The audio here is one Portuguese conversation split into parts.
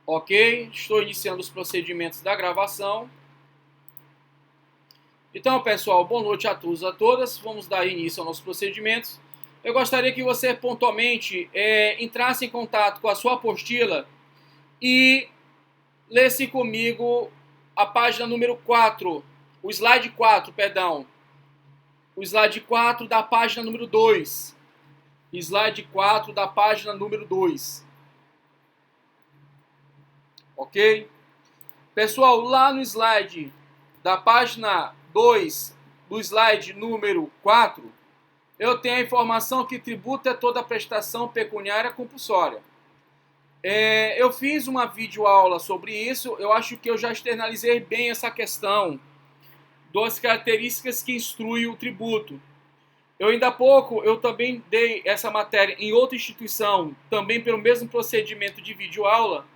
Ok, estou iniciando os procedimentos da gravação. Então, pessoal, boa noite a todos e a todas. Vamos dar início aos nossos procedimentos. Eu gostaria que você pontualmente entrasse em contato com a sua apostila e lesse comigo a página número 4, o slide 4, perdão. O slide 4 da página número 2. Slide 4 da página número 2. Ok? Pessoal, lá no slide da página 2, do slide número 4, eu tenho a informação que tributo é toda prestação pecuniária compulsória. Eu fiz uma videoaula sobre isso, eu acho que eu já externalizei bem essa questão das características que instrui o tributo. Ainda há pouco, eu também dei essa matéria em outra instituição, também pelo mesmo procedimento de videoaula,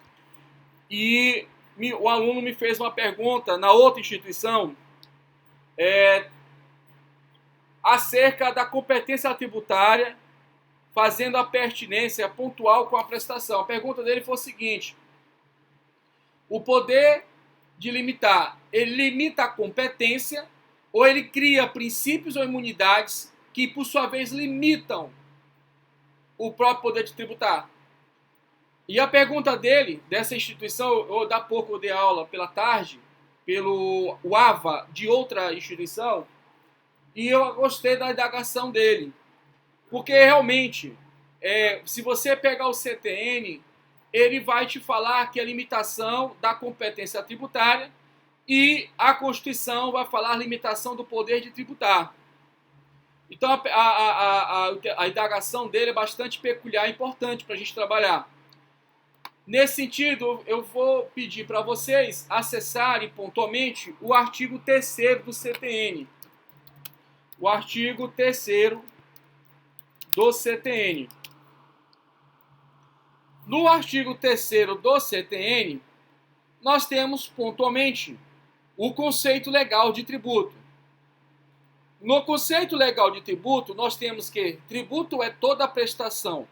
e o aluno me fez uma pergunta na outra instituição acerca da competência tributária, fazendo a pertinência pontual com a prestação. A pergunta dele foi o seguinte: o poder de limitar, ele limita a competência ou ele cria princípios ou imunidades que, por sua vez, limitam o próprio poder de tributar? E a pergunta dele, dessa instituição, eu da pouco eu dei aula pela tarde, pelo AVA de outra instituição, e eu gostei da indagação dele. Porque realmente, se você pegar o CTN, ele vai te falar que a limitação da competência tributária e a Constituição vai falar limitação do poder de tributar. Então a indagação dele é bastante peculiar e importante para a gente trabalhar. Nesse sentido, eu vou pedir para vocês acessarem pontualmente o artigo 3º do CTN. O artigo 3º do CTN. No artigo 3º do CTN, nós temos pontualmente o conceito legal de tributo. No conceito legal de tributo, nós temos que tributo é toda prestação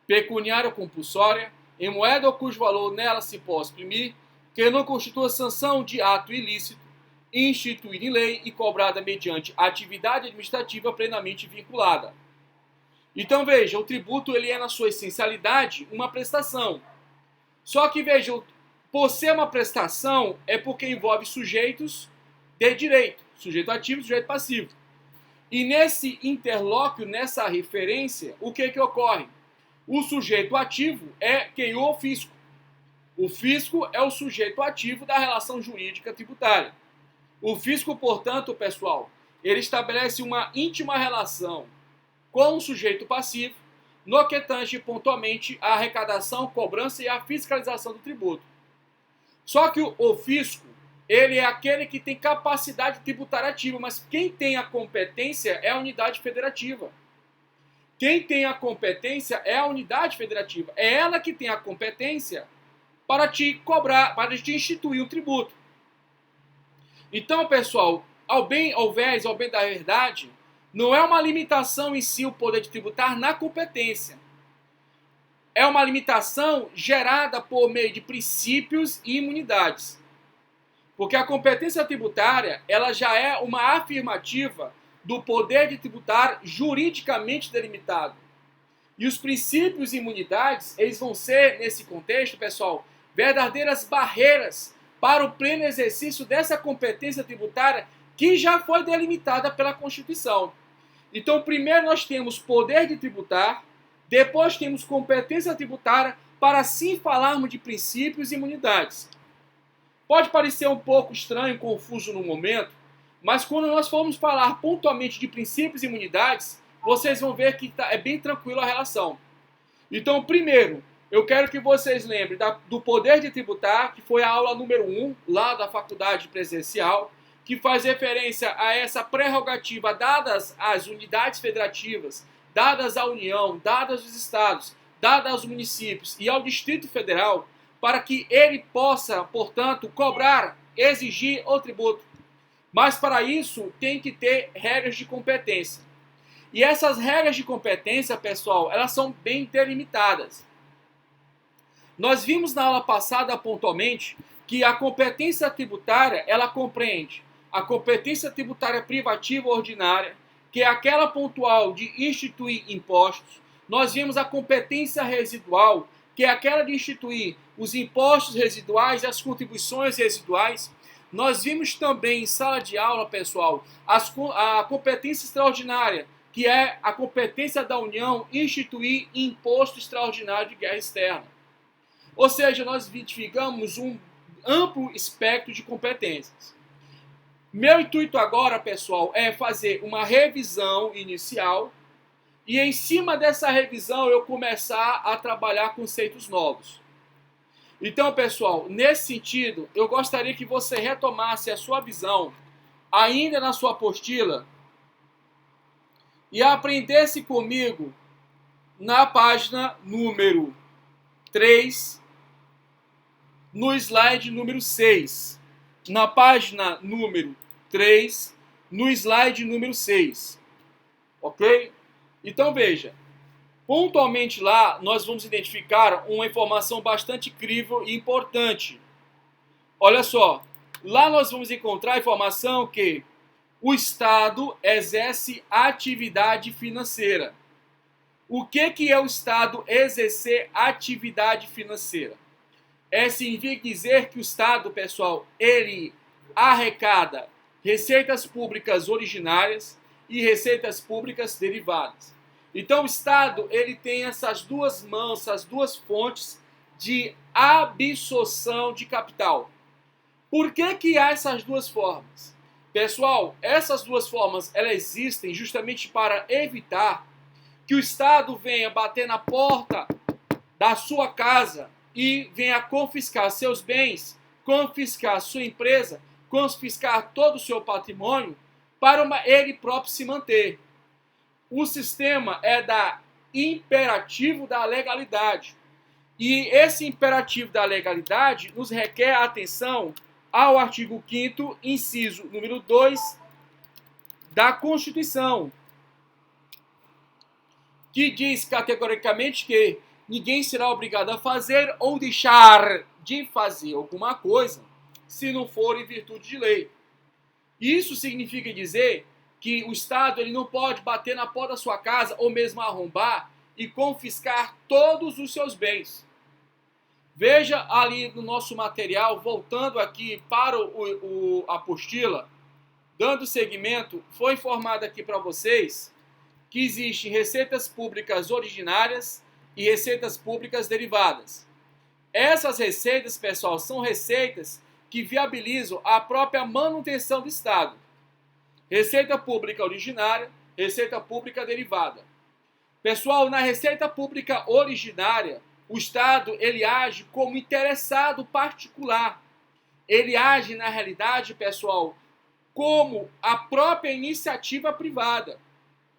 pecuniária ou compulsória, em moeda ou cujo valor nela se possa exprimir, que não constitua sanção de ato ilícito, instituída em lei e cobrada mediante atividade administrativa plenamente vinculada. Então veja, o tributo ele é na sua essencialidade uma prestação. Só que veja, por ser uma prestação é porque envolve sujeitos de direito, sujeito ativo e sujeito passivo. E nesse interlóquio, nessa referência, o que ocorre? O sujeito ativo é quem? O fisco. O fisco é o sujeito ativo da relação jurídica tributária. O fisco, portanto, pessoal, ele estabelece uma íntima relação com o sujeito passivo no que tange pontualmente a arrecadação, cobrança e a fiscalização do tributo. Só que o fisco, ele é aquele que tem capacidade tributária ativa, mas quem tem a competência é a unidade federativa. Quem tem a competência é a unidade federativa. É ela que tem a competência para te cobrar, para te instituir um tributo. Então, pessoal, ao bem da verdade, não é uma limitação em si o poder de tributar na competência. É uma limitação gerada por meio de princípios e imunidades. Porque a competência tributária, ela já é uma afirmativa do poder de tributar juridicamente delimitado. E os princípios e imunidades, eles vão ser, nesse contexto, pessoal, verdadeiras barreiras para o pleno exercício dessa competência tributária que já foi delimitada pela Constituição. Então, primeiro nós temos poder de tributar, depois temos competência tributária, para assim falarmos de princípios e imunidades. Pode parecer um pouco estranho, confuso no momento, mas quando nós formos falar pontualmente de princípios e imunidades, vocês vão ver que é bem tranquilo a relação. Então, primeiro, eu quero que vocês lembrem do poder de tributar, que foi a aula número 1, lá da faculdade presencial, que faz referência a essa prerrogativa dadas às unidades federativas, dadas à União, dadas aos estados, dadas aos municípios e ao Distrito Federal, para que ele possa, portanto, cobrar, exigir o tributo. Mas para isso tem que ter regras de competência. E essas regras de competência, pessoal, elas são bem delimitadas. Nós vimos na aula passada pontualmente que a competência tributária, ela compreende a competência tributária privativa ordinária, que é aquela pontual de instituir impostos. Nós vimos a competência residual, que é aquela de instituir os impostos residuais e as contribuições residuais. Nós vimos também em sala de aula, pessoal, a competência extraordinária, que é a competência da União instituir imposto extraordinário de guerra externa. Ou seja, nós identificamos um amplo espectro de competências. Meu intuito agora, pessoal, é fazer uma revisão inicial e em cima dessa revisão eu começar a trabalhar conceitos novos. Então, pessoal, nesse sentido, eu gostaria que você retomasse a sua visão ainda na sua apostila e aprendesse comigo na página número 3, no slide número 6. Na página número 3, no slide número 6. Ok? Então veja, pontualmente lá nós vamos identificar uma informação bastante crível e importante. Olha só, lá nós vamos encontrar a informação que o Estado exerce atividade financeira. O que é o Estado exercer atividade financeira? Significa dizer que o Estado, pessoal, ele arrecada receitas públicas originárias e receitas públicas derivadas. Então, o Estado, ele tem essas duas mãos, essas duas fontes de absorção de capital. Por que há essas duas formas? Pessoal, essas duas formas, elas existem justamente para evitar que o Estado venha bater na porta da sua casa e venha confiscar seus bens, confiscar sua empresa, confiscar todo o seu patrimônio para ele próprio se manter. O sistema é imperativo da legalidade. E esse imperativo da legalidade nos requer a atenção ao artigo 5º, inciso número 2 da Constituição, que diz categoricamente que ninguém será obrigado a fazer ou deixar de fazer alguma coisa se não for em virtude de lei. Isso significa dizer que o Estado ele não pode bater na porta da sua casa ou mesmo arrombar e confiscar todos os seus bens. Veja ali no nosso material, voltando aqui para a apostila, dando seguimento, foi informado aqui para vocês que existem receitas públicas originárias e receitas públicas derivadas. Essas receitas, pessoal, são receitas que viabilizam a própria manutenção do Estado. Receita pública originária, receita pública derivada. Pessoal, na receita pública originária, o Estado ele age como interessado particular. Ele age, na realidade, pessoal, como a própria iniciativa privada.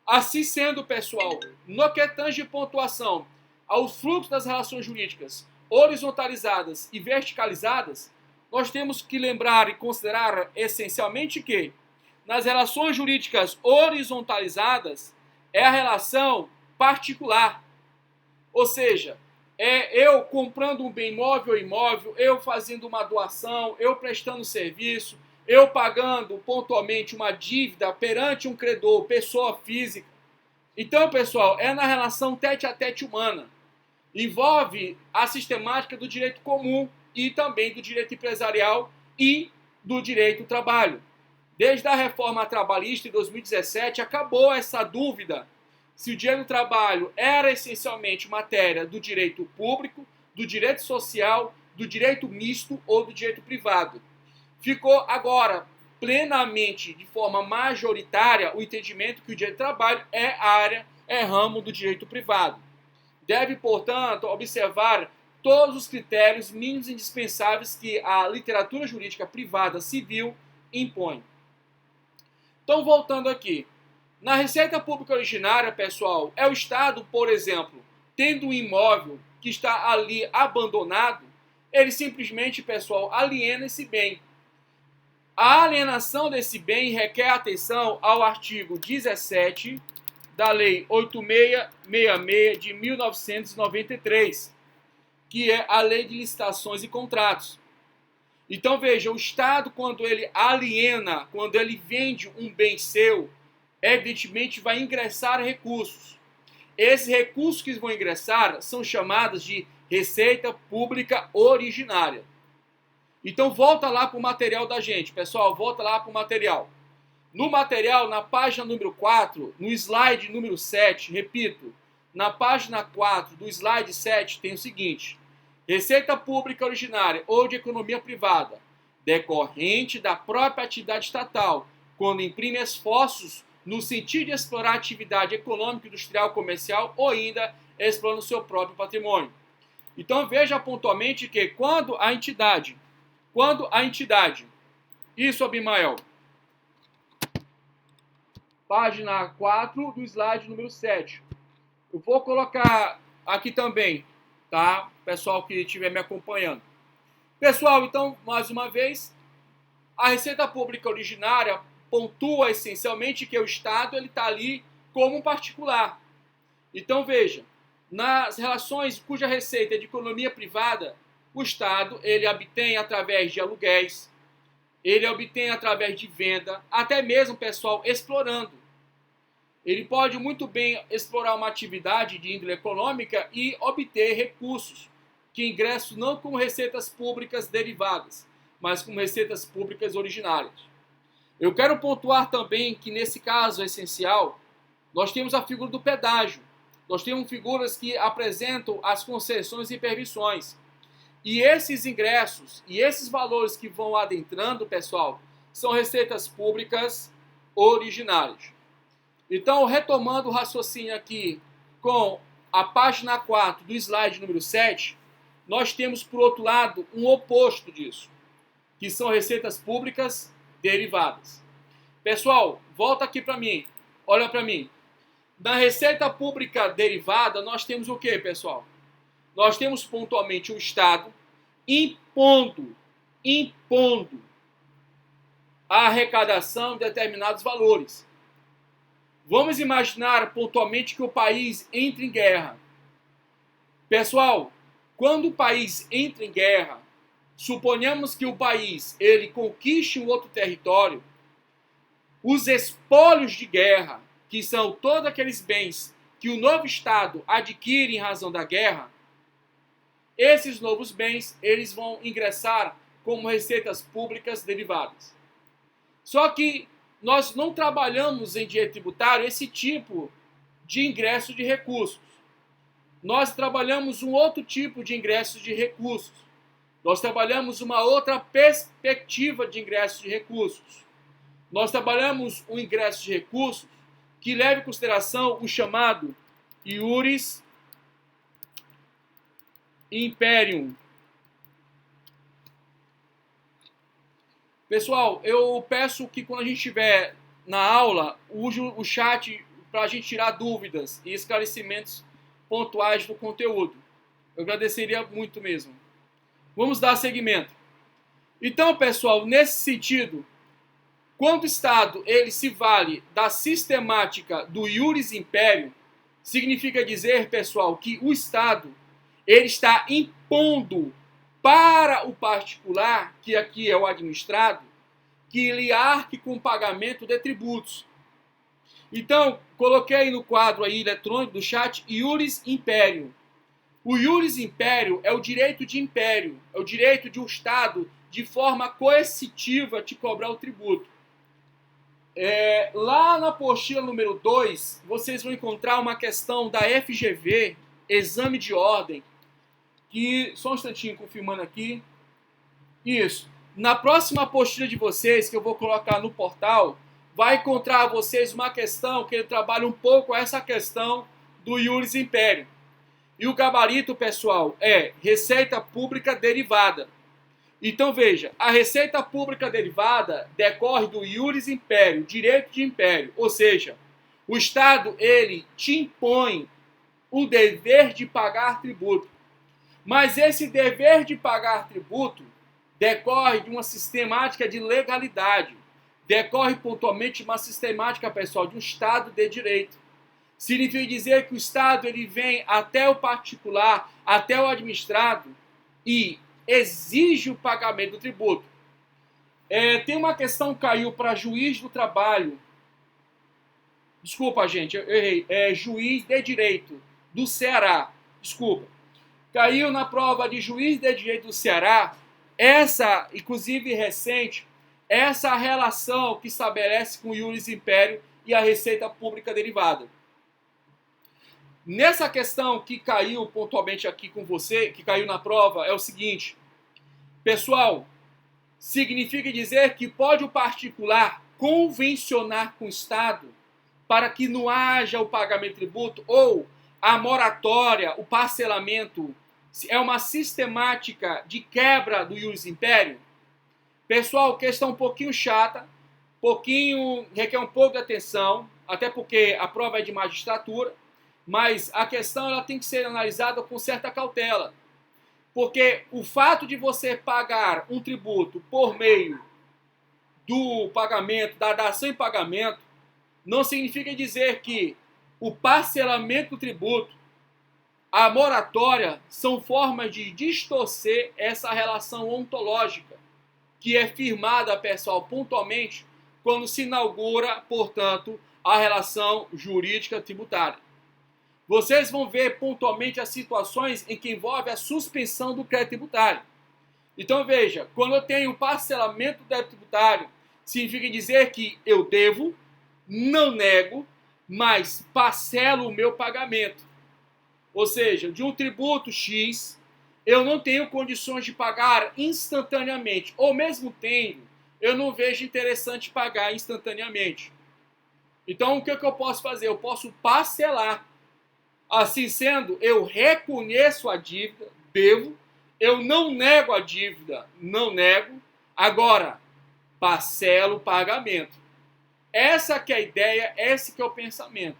Assim sendo, pessoal, no que tange pontuação aos fluxos das relações jurídicas horizontalizadas e verticalizadas, nós temos que lembrar e considerar essencialmente que nas relações jurídicas horizontalizadas é a relação particular. Ou seja, é eu comprando um bem móvel ou imóvel, eu fazendo uma doação, eu prestando serviço, eu pagando pontualmente uma dívida perante um credor, pessoa física. Então, pessoal, é na relação tete a tete humana. Envolve a sistemática do direito comum e também do direito empresarial e do direito do trabalho. Desde a reforma trabalhista em 2017, acabou essa dúvida se o direito do trabalho era essencialmente matéria do direito público, do direito social, do direito misto ou do direito privado. Ficou agora plenamente, de forma majoritária, o entendimento que o direito do trabalho é ramo do direito privado. Deve, portanto, observar todos os critérios mínimos indispensáveis que a literatura jurídica privada civil impõe. Então, voltando aqui. Na receita pública originária, pessoal, é o Estado, por exemplo, tendo um imóvel que está ali abandonado, ele simplesmente, pessoal, aliena esse bem. A alienação desse bem requer atenção ao artigo 17 da Lei 8666 de 1993, que é a Lei de Licitações e Contratos. Então veja, o Estado, quando ele aliena, quando ele vende um bem seu, evidentemente vai ingressar recursos. Esses recursos que vão ingressar são chamados de receita pública originária. Então volta lá para o material da gente, pessoal, volta lá para o material. No material, na página número 4, no slide número 7, repito, na página 4 do slide 7 tem o seguinte: receita pública originária ou de economia privada, decorrente da própria atividade estatal, quando imprime esforços no sentido de explorar a atividade econômica, industrial, comercial ou ainda explorando o seu próprio patrimônio. Então veja pontualmente que quando a entidade, isso, Abimael, página 4 do slide número 7. Eu vou colocar aqui também, tá? Pessoal que estiver me acompanhando. Pessoal, então, mais uma vez, a receita pública originária pontua essencialmente que o Estado está ali como um particular. Então, veja, nas relações cuja receita é de economia privada, o Estado ele obtém através de aluguéis, ele obtém através de venda, até mesmo, pessoal, explorando. Ele pode muito bem explorar uma atividade de índole econômica e obter recursos que ingressam não como receitas públicas derivadas, mas como receitas públicas originárias. Eu quero pontuar também que nesse caso essencial, nós temos a figura do pedágio. Nós temos figuras que apresentam as concessões e permissões. E esses ingressos e esses valores que vão adentrando, pessoal, são receitas públicas originárias. Então, retomando o raciocínio aqui com a página 4 do slide número 7, nós temos, por outro lado, um oposto disso, que são receitas públicas derivadas. Pessoal, volta aqui para mim, olha para mim. Na receita pública derivada, nós temos o que, pessoal? Nós temos pontualmente o Estado impondo a arrecadação de determinados valores. Vamos imaginar pontualmente que o país entra em guerra. Pessoal, quando o país entra em guerra, suponhamos que o país ele conquiste um outro território, os espólios de guerra, que são todos aqueles bens que o novo Estado adquire em razão da guerra, esses novos bens eles vão ingressar como receitas públicas derivadas. Só que nós não trabalhamos em direito tributário esse tipo de ingresso de recursos. Nós trabalhamos um outro tipo de ingresso de recursos. Nós trabalhamos uma outra perspectiva de ingresso de recursos. Nós trabalhamos um ingresso de recursos que leva em consideração o chamado iuris imperium. Pessoal, eu peço que quando a gente estiver na aula, use o chat para a gente tirar dúvidas e esclarecimentos pontuais do conteúdo. Eu agradeceria muito mesmo. Vamos dar seguimento. Então, pessoal, nesse sentido, quando o Estado ele se vale da sistemática do iuris imperium, significa dizer, pessoal, que o Estado ele está impondo para o particular, que aqui é o administrado, que ele arque com o pagamento de tributos. Então, coloquei no quadro aí eletrônico do chat iuris imperium. O iuris imperium é o direito de império, é o direito de um Estado, de forma coercitiva, te cobrar o tributo. Lá na apostila número 2, vocês vão encontrar uma questão da FGV, exame de ordem, que, só um instantinho, confirmando aqui, isso, na próxima apostila de vocês, que eu vou colocar no portal, vai encontrar vocês uma questão que ele trabalha um pouco essa questão do iuris imperium. E o gabarito, pessoal, é receita pública derivada. Então, veja, a receita pública derivada decorre do iuris imperium, direito de império, ou seja, o Estado, ele te impõe o dever de pagar tributo. Mas esse dever de pagar tributo decorre de uma sistemática de legalidade, decorre pontualmente de uma sistemática, pessoal, de um Estado de direito. Significa dizer que o Estado ele vem até o particular, até o administrado e exige o pagamento do tributo. Tem uma questão que caiu para juiz do trabalho. Desculpa, gente, eu errei. Juiz de direito do Ceará. Desculpa. Caiu na prova de juiz de direito do Ceará. Essa, inclusive recente, essa relação que estabelece com o iuris império e a receita pública derivada. Nessa questão que caiu pontualmente aqui com você, que caiu na prova, é o seguinte. Pessoal, significa dizer que pode o particular convencionar com o Estado para que não haja o pagamento de tributo ou a moratória, o parcelamento, é uma sistemática de quebra do iuris império? Pessoal, questão um pouquinho chata, requer um pouco de atenção, até porque a prova é de magistratura, mas a questão ela tem que ser analisada com certa cautela. Porque o fato de você pagar um tributo por meio do pagamento, da dação em pagamento, não significa dizer que o parcelamento do tributo, a moratória, são formas de distorcer essa relação ontológica, que é firmada, pessoal, pontualmente, quando se inaugura, portanto, a relação jurídica tributária. Vocês vão ver pontualmente as situações em que envolve a suspensão do crédito tributário. Então veja, quando eu tenho parcelamento do débito tributário, significa dizer que eu devo, não nego, mas parcelo o meu pagamento. Ou seja, de um tributo X, eu não tenho condições de pagar instantaneamente, ou mesmo tendo, eu não vejo interessante pagar instantaneamente. Então o que eu posso fazer? Eu posso parcelar. Assim sendo, eu reconheço a dívida, devo, eu não nego a dívida, não nego, agora, parcelo o pagamento. Essa que é a ideia, esse que é o pensamento.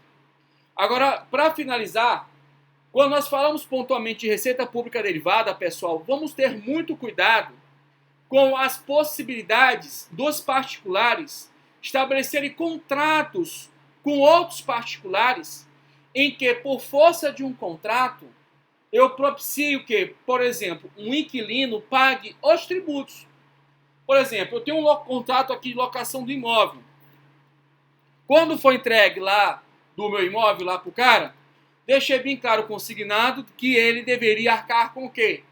Agora, para finalizar, quando nós falamos pontualmente de receita pública derivada, pessoal, vamos ter muito cuidado com as possibilidades dos particulares estabelecerem contratos com outros particulares em que, por força de um contrato, eu propicio que, por exemplo, um inquilino pague os tributos. Por exemplo, eu tenho um contrato aqui de locação do imóvel. Quando foi entregue lá do meu imóvel lá para o cara, deixei bem claro consignado que ele deveria arcar com o quê?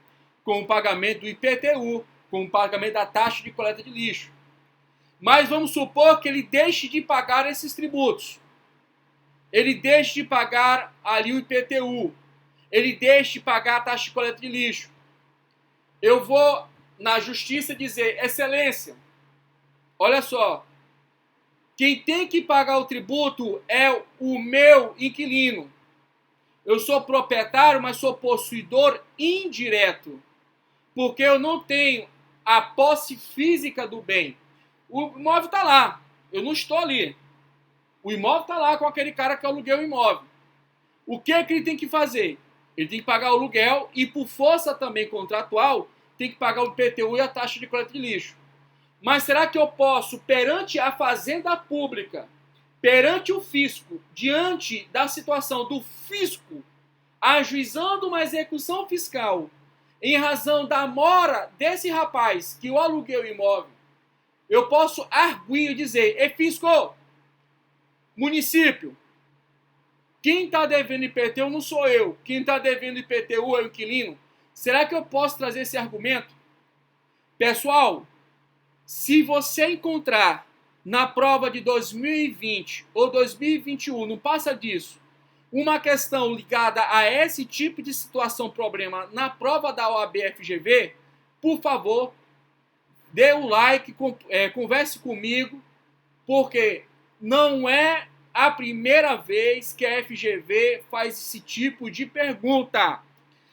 Com o pagamento do IPTU, com o pagamento da taxa de coleta de lixo. Mas vamos supor que ele deixe de pagar esses tributos. Ele deixe de pagar ali o IPTU. Ele deixe de pagar a taxa de coleta de lixo. Eu vou na justiça dizer, excelência, olha só, quem tem que pagar o tributo é o meu inquilino. Eu sou proprietário, mas sou possuidor indireto, porque eu não tenho a posse física do bem. O imóvel está lá, eu não estou ali. O imóvel está lá com aquele cara que alugueu o imóvel. O que ele tem que fazer? Ele tem que pagar o aluguel e, por força também contratual, tem que pagar o IPTU e a taxa de coleta de lixo. Mas será que eu posso, perante a fazenda pública, perante o fisco, diante da situação do fisco, ajuizando uma execução fiscal, em razão da mora desse rapaz que eu aluguei o imóvel, eu posso arguir e dizer, fisco, município, quem está devendo IPTU não sou eu, quem está devendo IPTU é o inquilino. Será que eu posso trazer esse argumento? Pessoal, se você encontrar na prova de 2020 ou 2021, não passa disso, uma questão ligada a esse tipo de situação, problema, na prova da OAB FGV, por favor, dê o like, converse comigo, porque não é a primeira vez que a FGV faz esse tipo de pergunta.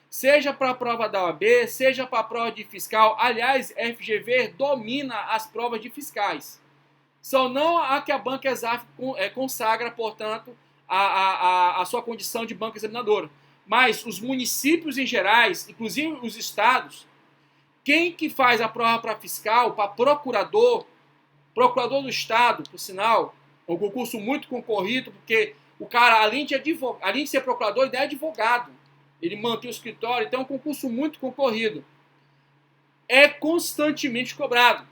Seja para a prova da OAB, seja para a prova de fiscal. Aliás, a FGV domina as provas de fiscais. Só não a que a banca Exaf consagra, portanto, a sua condição de banca examinadora. Mas os municípios em gerais, inclusive os estados, quem que faz a prova para fiscal, para procurador do estado, por sinal, é um concurso muito concorrido, porque O cara, além de ser procurador, ele é advogado. Ele mantém o escritório, então é um concurso muito concorrido. É constantemente cobrado.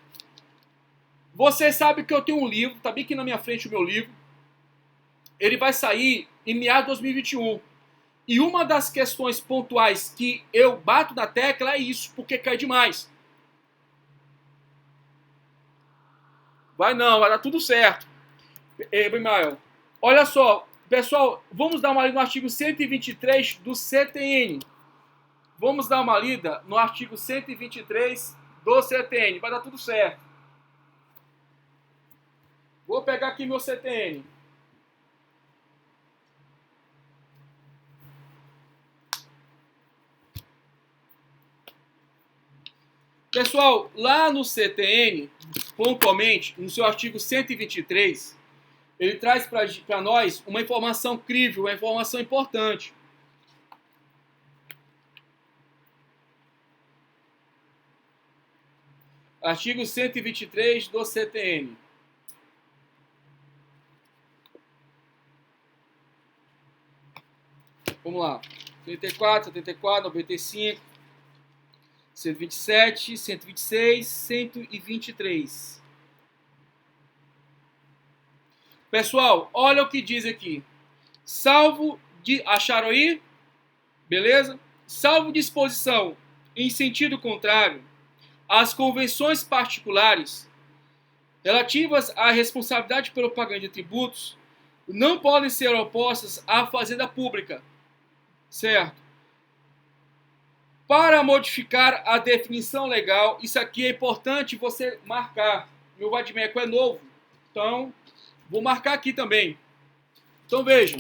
Você sabe que eu tenho um livro, tá bem aqui na minha frente o meu livro. Ele vai sair em meados de 2021. E uma das questões pontuais que eu bato na tecla é isso, porque cai demais. Vai não, vai dar tudo certo. Bimael, olha só, pessoal, vamos dar uma lida no artigo 123 do CTN. Vamos dar uma lida no artigo 123 do CTN, vai dar tudo certo. Vou pegar aqui meu CTN. Pessoal, lá no CTN, pontualmente, no seu artigo 123, ele traz para nós uma informação crível, uma informação importante. Artigo 123 do CTN. Vamos lá. 74, 74, 95, 127, 126, 123. Pessoal, olha o que diz aqui. Salvo de... Acharam aí? Beleza? Salvo disposição em sentido contrário, as convenções particulares relativas à responsabilidade pelo pagamento de tributos não podem ser opostas à fazenda pública, certo? Para modificar a definição legal, isso aqui é importante você marcar. Meu vadimeco é novo, então vou marcar aqui também. Então vejam.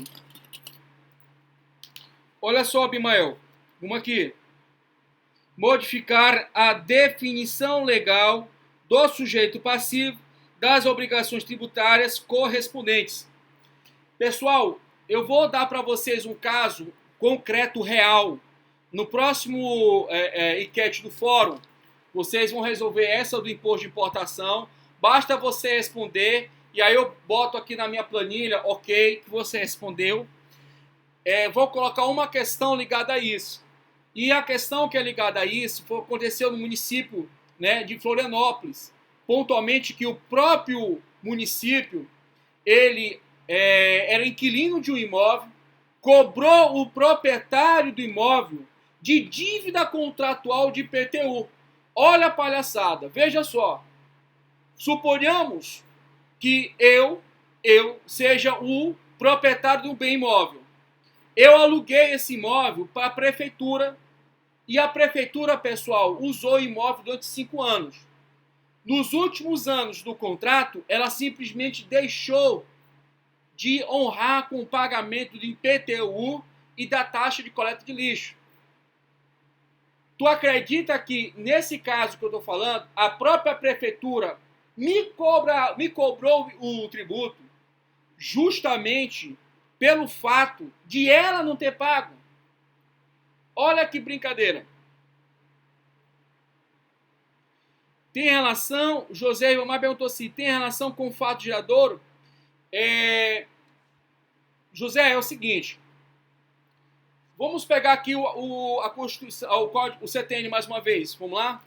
Olha só, Abimael. Vamos aqui. Modificar a definição legal do sujeito passivo das obrigações tributárias correspondentes. Pessoal, eu vou dar para vocês um caso concreto real. No próximo enquete do fórum, vocês vão resolver essa do imposto de importação. Basta você responder, e aí eu boto aqui na minha planilha, ok, que você respondeu. Vou colocar uma questão ligada a isso. E a questão que é ligada a isso aconteceu no município, né, de Florianópolis. Pontualmente que o próprio município, ele era inquilino de um imóvel, cobrou o proprietário do imóvel de dívida contratual de IPTU. Olha a palhaçada, veja só. Suponhamos que eu seja o proprietário do bem imóvel. Eu aluguei esse imóvel para a prefeitura e a prefeitura, pessoal, usou o imóvel durante 5 anos. Nos últimos anos do contrato, ela simplesmente deixou de honrar com o pagamento de IPTU e da taxa de coleta de lixo. Tu acredita que, nesse caso que eu estou falando, a própria prefeitura me cobrou o tributo justamente pelo fato de ela não ter pago? Olha que brincadeira. Tem relação, José Ivamar perguntou assim, tem relação com o fato geradouro? José, é o seguinte, vamos pegar aqui a Constituição, o Código, o CTN mais uma vez, vamos lá?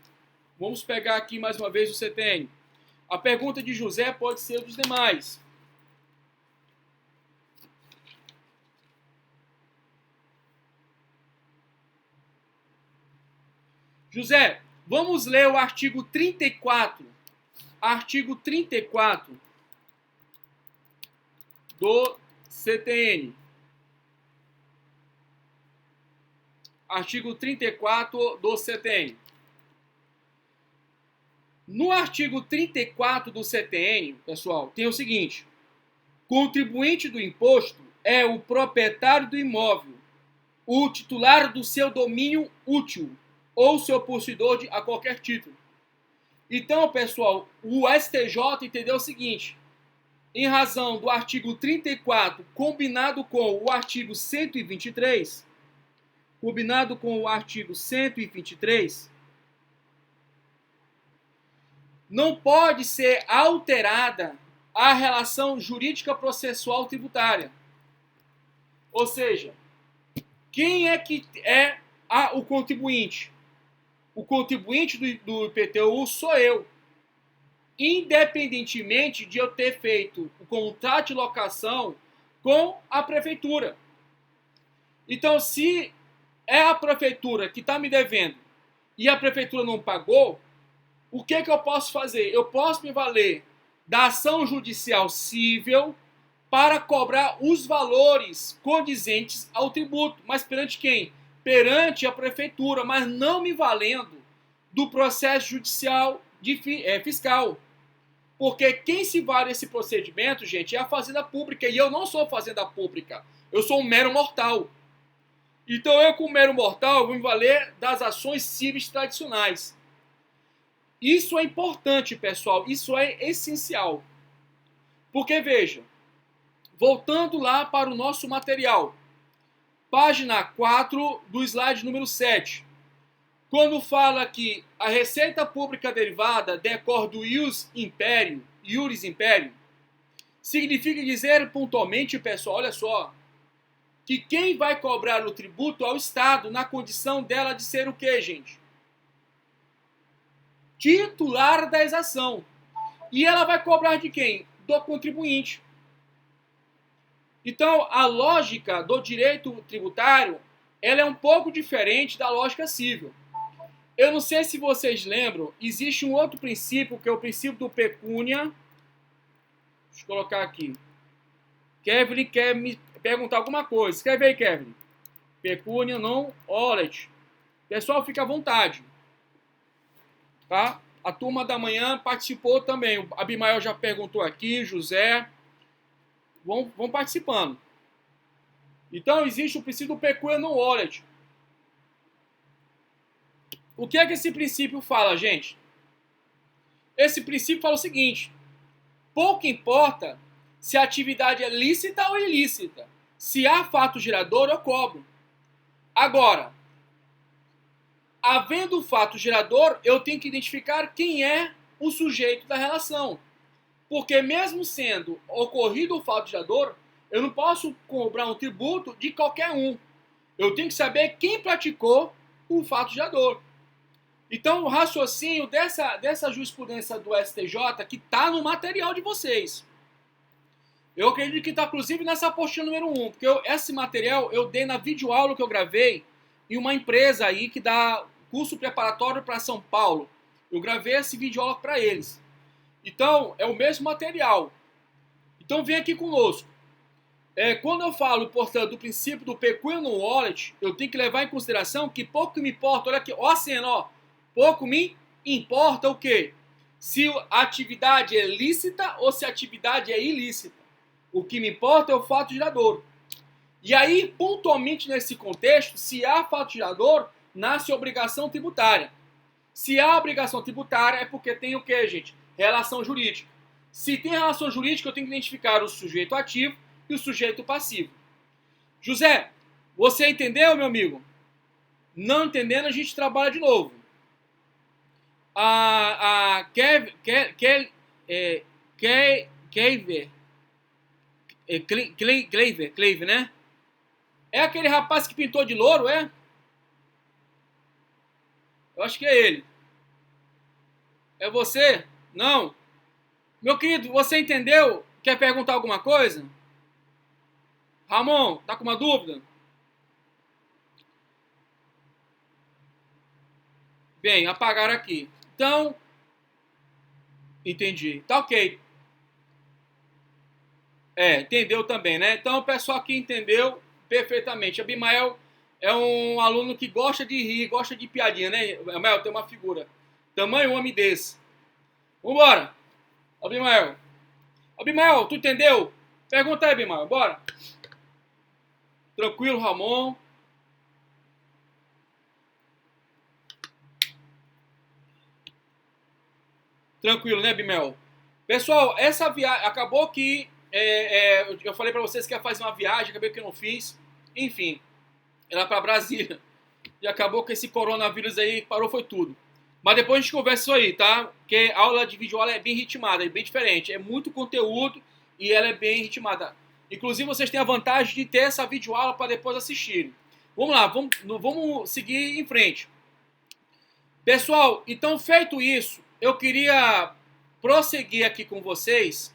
Vamos pegar aqui mais uma vez o CTN. A pergunta de José pode ser dos demais. José, vamos ler o artigo 34. Artigo 34 do CTN. Artigo 34 do CTN. No artigo 34 do CTN, pessoal, tem o seguinte: contribuinte do imposto é o proprietário do imóvel, o titular do seu domínio útil ou seu possuidor a qualquer título. Então, pessoal, o STJ entendeu o seguinte: em razão do artigo 34 combinado com o artigo 123, não pode ser alterada a relação jurídica processual tributária. Ou seja, quem é que é o contribuinte? O contribuinte do IPTU sou eu. Independentemente de eu ter feito o contrato de locação com a prefeitura. Então, se é a prefeitura que está me devendo e a prefeitura não pagou, o que eu posso fazer? Eu posso me valer da ação judicial civil para cobrar os valores condizentes ao tributo. Mas perante quem? Perante a prefeitura, mas não me valendo do processo judicial fiscal. Porque quem se vale desse procedimento, gente, é a fazenda pública. E eu não sou fazenda pública. Eu sou um mero mortal. Então eu, como mero mortal, vou me valer das ações cíveis tradicionais. Isso é importante, pessoal. Isso é essencial. Porque, veja, voltando lá para o nosso material. Página 4 do slide número 7. Quando fala que a receita pública derivada decorre do ius imperium, significa dizer pontualmente, pessoal, olha só, que quem vai cobrar o tributo é o Estado, na condição dela de ser o quê, gente? Titular da exação. E ela vai cobrar de quem? Do contribuinte. Então, a lógica do direito tributário, ela é um pouco diferente da lógica civil. Eu não sei se vocês lembram, existe um outro princípio, que é o princípio do pecúnia. Deixa eu colocar aqui. Kevin quer me perguntar alguma coisa. Escreve aí, Kevin. Pecúnia non olet. Pessoal, fica à vontade. Tá? A turma da manhã participou também. O Abimael já perguntou aqui, José. Vão participando. Então, existe o princípio do pecúnia non olet. O que é que esse princípio fala, gente? Esse princípio fala o seguinte: pouco importa se a atividade é lícita ou ilícita. Se há fato gerador, eu cobro. Agora, havendo o fato gerador, eu tenho que identificar quem é o sujeito da relação. Porque mesmo sendo ocorrido o fato gerador, eu não posso cobrar um tributo de qualquer um. Eu tenho que saber quem praticou o fato gerador. Então, o raciocínio dessa jurisprudência do STJ, que está no material de vocês. Eu acredito que está, inclusive, nessa apostila número 1, porque esse material eu dei na videoaula que eu gravei em uma empresa aí que dá curso preparatório para São Paulo. Eu gravei esse videoaula para eles. Então, é o mesmo material. Então, vem aqui conosco. Quando eu falo, portanto, do princípio do pecuniary non olet, eu tenho que levar em consideração que pouco me importa, olha aqui, ó a cena, ó. Pouco me importa o quê? Se a atividade é lícita ou se a atividade é ilícita. O que me importa é o fato gerador. E aí, pontualmente nesse contexto, se há fato gerador, nasce obrigação tributária. Se há obrigação tributária, é porque tem o quê, gente? Relação jurídica. Se tem relação jurídica, eu tenho que identificar o sujeito ativo e o sujeito passivo. José, você entendeu, meu amigo? Não entendendo, a gente trabalha de novo. Kleiver, né? É aquele rapaz que pintou de louro, é? Eu acho que é ele. É você? Não. Meu querido, você entendeu? Quer perguntar alguma coisa? Ramon, tá com uma dúvida? Bem, apagaram aqui. Então, entendi. Tá ok. Entendeu também, né? Então o pessoal aqui entendeu perfeitamente. Abimael é um aluno que gosta de rir, gosta de piadinha, né? Abimael tem uma figura. Tamanho homem desse. Vambora. Abimael. Abimael, tu entendeu? Pergunta aí, Abimael. Bora. Tranquilo, Ramon. Tranquilo, né, Bimel? Pessoal, essa viagem acabou que eu falei para vocês que ia fazer uma viagem, acabei que eu não fiz. Enfim, era para Brasília. E acabou que esse coronavírus aí parou, foi tudo. Mas depois a gente conversa isso aí, tá? Porque a aula de videoaula é bem ritmada, é bem diferente. É muito conteúdo e ela é bem ritmada. Inclusive, vocês têm a vantagem de ter essa videoaula para depois assistirem. Vamos lá, vamos seguir em frente. Pessoal, então feito isso, eu queria prosseguir aqui com vocês.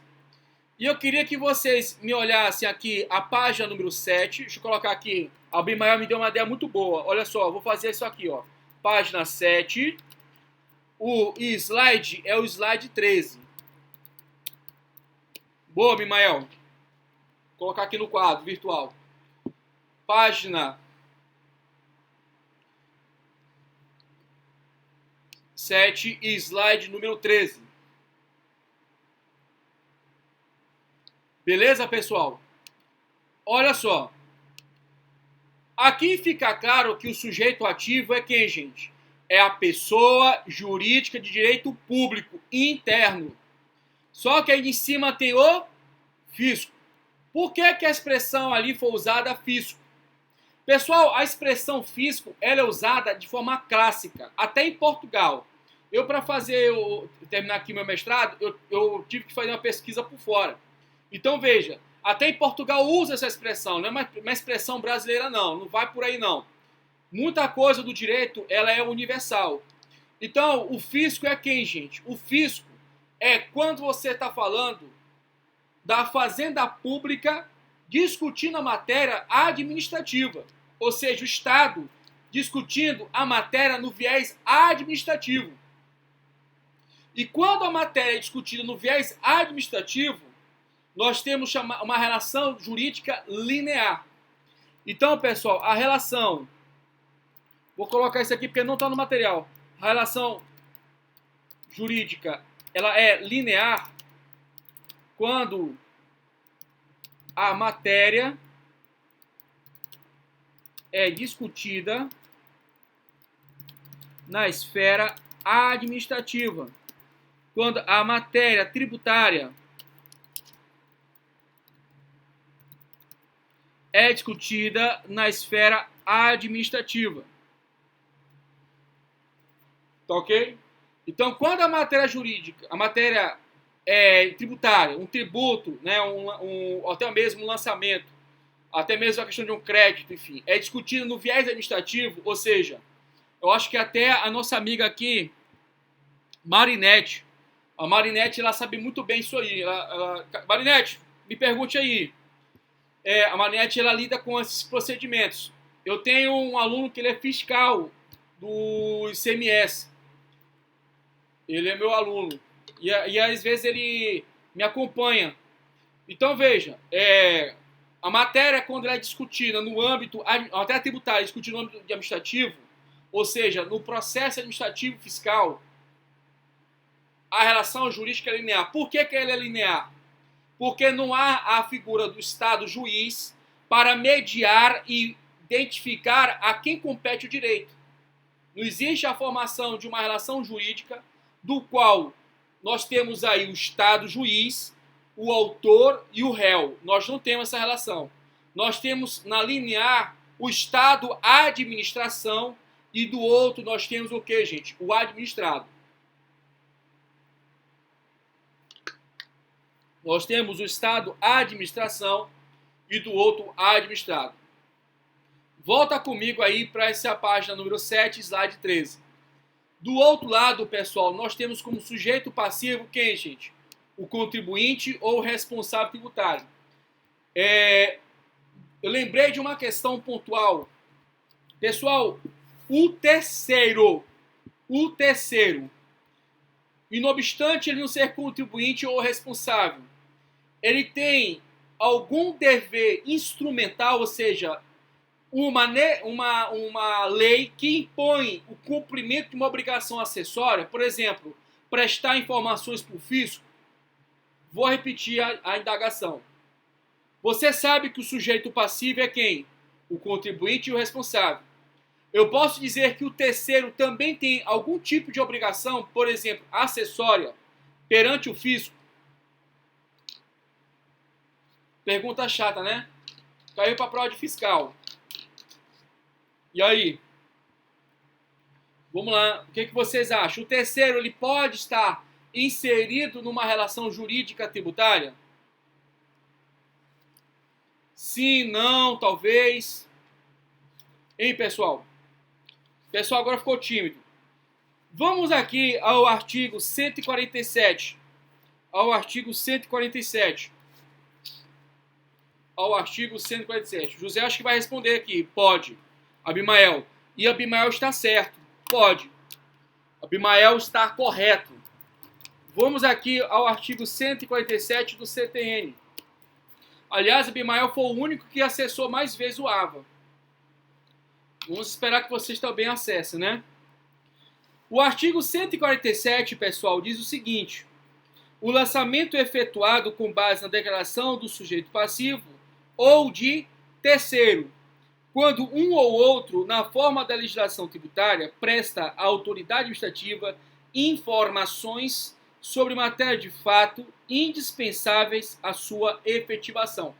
E eu queria que vocês me olhassem aqui a página número 7. Deixa eu colocar aqui. A Abimael me deu uma ideia muito boa. Olha só, vou fazer isso aqui, ó. Página 7. O slide é o slide 13. Boa, Abimael. Vou colocar aqui no quadro virtual. Página 7 e slide número 13. Beleza, pessoal? Olha só. Aqui fica claro que o sujeito ativo é quem, gente? É a pessoa jurídica de direito público interno. Só que aí em cima tem o fisco. Por que a expressão ali foi usada fisco? Pessoal, a expressão fisco ela é usada de forma clássica, até em Portugal. Eu, para terminar aqui meu mestrado, eu tive que fazer uma pesquisa por fora. Então, veja, até em Portugal usa essa expressão, não é uma expressão brasileira não vai por aí não. Muita coisa do direito, ela é universal. Então, o fisco é quem, gente? O fisco é quando você está falando da fazenda pública discutindo a matéria administrativa. Ou seja, o Estado discutindo a matéria no viés administrativo. E quando a matéria é discutida no viés administrativo, nós temos uma relação jurídica linear. Então, pessoal, a relação... Vou colocar isso aqui porque não está no material. A relação jurídica ela é linear quando a matéria é discutida na esfera administrativa. Quando a matéria tributária é discutida na esfera administrativa. Tá ok? Então, quando a matéria jurídica, a matéria tributária, um tributo, né, até mesmo um lançamento, até mesmo a questão de um crédito, enfim, é discutida no viés administrativo, ou seja, eu acho que até a nossa amiga aqui, Marinette, a Marinette, ela sabe muito bem isso aí. Marinette, me pergunte aí. A Marinette, ela lida com esses procedimentos. Eu tenho um aluno que ele é fiscal do ICMS. Ele é meu aluno. E às vezes ele me acompanha. Então, veja, a matéria, quando ela é discutida no âmbito, a matéria tributária é discutida no âmbito administrativo, ou seja, no processo administrativo fiscal, a relação jurídica é linear. Por que ela é linear? Porque não há a figura do Estado juiz para mediar e identificar a quem compete o direito. Não existe a formação de uma relação jurídica do qual nós temos aí o Estado juiz, o autor e o réu. Nós não temos essa relação. Nós temos na linear o Estado administração e do outro nós temos o que, gente? O administrado. Nós temos o Estado administração e do outro administrado. Volta comigo aí para essa página número 7, slide 13. Do outro lado, pessoal, nós temos como sujeito passivo quem, gente? O contribuinte ou o responsável tributário. Eu lembrei de uma questão pontual. Pessoal, o terceiro, e não obstante ele não ser contribuinte ou responsável, ele tem algum dever instrumental, ou seja, uma lei que impõe o cumprimento de uma obrigação acessória, por exemplo, prestar informações para o fisco. Vou repetir a indagação. Você sabe que o sujeito passivo é quem? O contribuinte e o responsável. Eu posso dizer que o terceiro também tem algum tipo de obrigação, por exemplo, acessória, perante o fisco? Pergunta chata, né? Caiu para a prova de fiscal. E aí? Vamos lá. O que vocês acham? O terceiro, ele pode estar inserido numa relação jurídica tributária? Sim, não, talvez. Hein, pessoal? O pessoal agora ficou tímido. Vamos aqui ao artigo 147. Ao artigo 147. Ao artigo 147. José acho que vai responder aqui. Pode. Abimael. E Abimael está certo. Pode. Abimael está correto. Vamos aqui ao artigo 147 do CTN. Aliás, Abimael foi o único que acessou mais vezes o AVA. Vamos esperar que vocês também acessem, né? O artigo 147, pessoal, diz o seguinte: o lançamento é efetuado com base na declaração do sujeito passivo ou de terceiro, quando um ou outro, na forma da legislação tributária, presta à autoridade administrativa informações sobre matéria de fato indispensáveis à sua efetivação.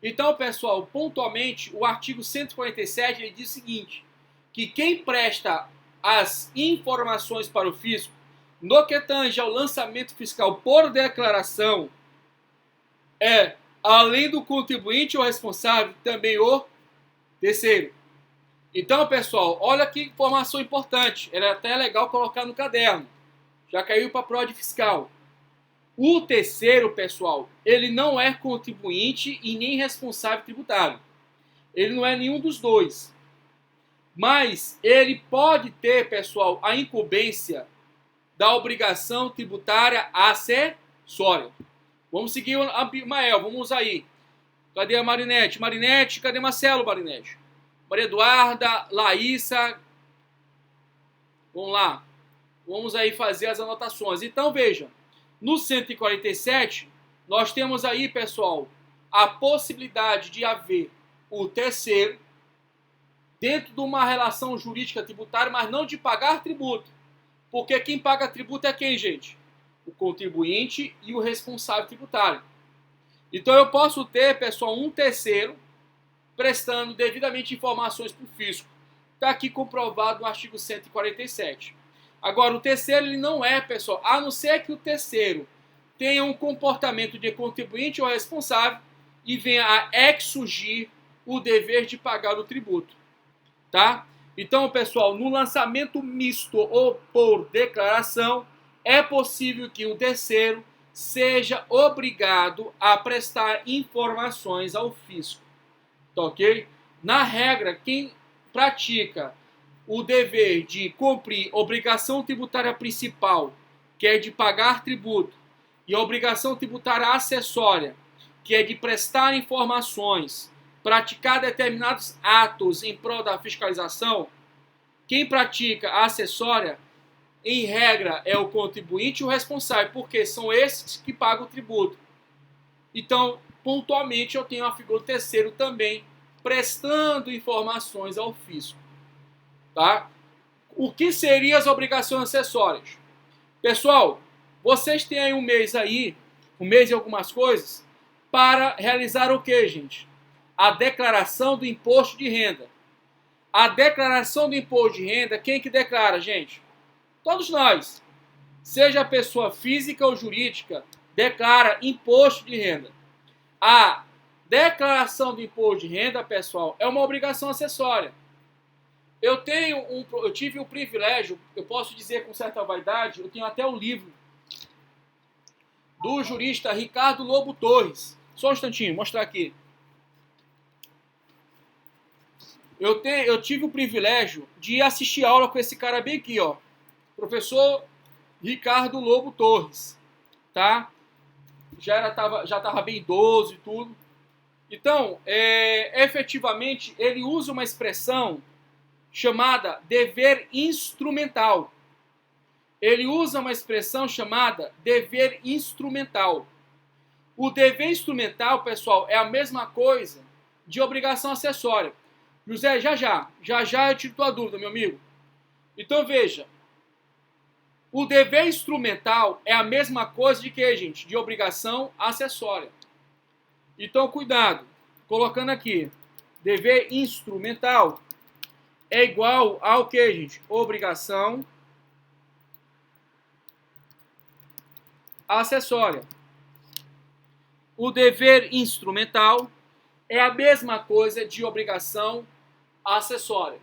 Então, pessoal, pontualmente, o artigo 147 ele diz o seguinte, que quem presta as informações para o fisco no que tange ao lançamento fiscal por declaração é, além do contribuinte ou responsável, também o terceiro. Então, pessoal, olha que informação importante. Ela é até legal colocar no caderno. Já caiu para a prova de fiscal. O terceiro, pessoal, ele não é contribuinte e nem responsável tributário. Ele não é nenhum dos dois. Mas ele pode ter, pessoal, a incumbência da obrigação tributária acessória. Vamos seguir o Abimael, vamos aí. Cadê a Marinete? Marinete, cadê Marcelo, Marinete? Maria Eduarda, Laísa. Vamos lá. Vamos aí fazer as anotações. Então, veja. No 147, nós temos aí, pessoal, a possibilidade de haver o terceiro dentro de uma relação jurídica tributária, mas não de pagar tributo. Porque quem paga tributo é quem, gente? O contribuinte e o responsável tributário. Então eu posso ter, pessoal, um terceiro prestando devidamente informações para o fisco. Está aqui comprovado no artigo 147. Agora, o terceiro ele não é, pessoal, a não ser que o terceiro tenha um comportamento de contribuinte ou responsável e venha a exigir o dever de pagar o tributo. Tá? Então, pessoal, no lançamento misto ou por declaração, é possível que o terceiro seja obrigado a prestar informações ao fisco. Tá ok? Na regra, quem pratica o dever de cumprir obrigação tributária principal, que é de pagar tributo, e a obrigação tributária acessória, que é de prestar informações, praticar determinados atos em prol da fiscalização, quem pratica a acessória, em regra, é o contribuinte e o responsável, porque são esses que pagam o tributo. Então, pontualmente, eu tenho a figura terceiro também, prestando informações ao fisco. Tá? O que seriam as obrigações acessórias? Pessoal, vocês têm aí um mês e algumas coisas, para realizar o que, gente? A declaração do imposto de renda. A declaração do imposto de renda, quem que declara, gente? Todos nós. Seja pessoa física ou jurídica, declara imposto de renda. A declaração do imposto de renda, pessoal, é uma obrigação acessória. Eu tive o privilégio, eu posso dizer com certa vaidade, eu tenho até o livro do jurista Ricardo Lobo Torres. Só um instantinho, vou mostrar aqui. Eu tive o privilégio de assistir aula com esse cara bem aqui, ó. Professor Ricardo Lobo Torres, tá? Já estava bem idoso e tudo. Então, efetivamente, ele usa uma expressão chamada dever instrumental. Ele usa uma expressão chamada dever instrumental. O dever instrumental, pessoal, é a mesma coisa de obrigação acessória. José, já eu tiro tua dúvida, meu amigo. Então, veja. O dever instrumental é a mesma coisa de que, gente? De obrigação acessória. Então, cuidado. Colocando aqui. Dever instrumental é igual ao que, gente? Obrigação acessória. O dever instrumental é a mesma coisa de obrigação acessória.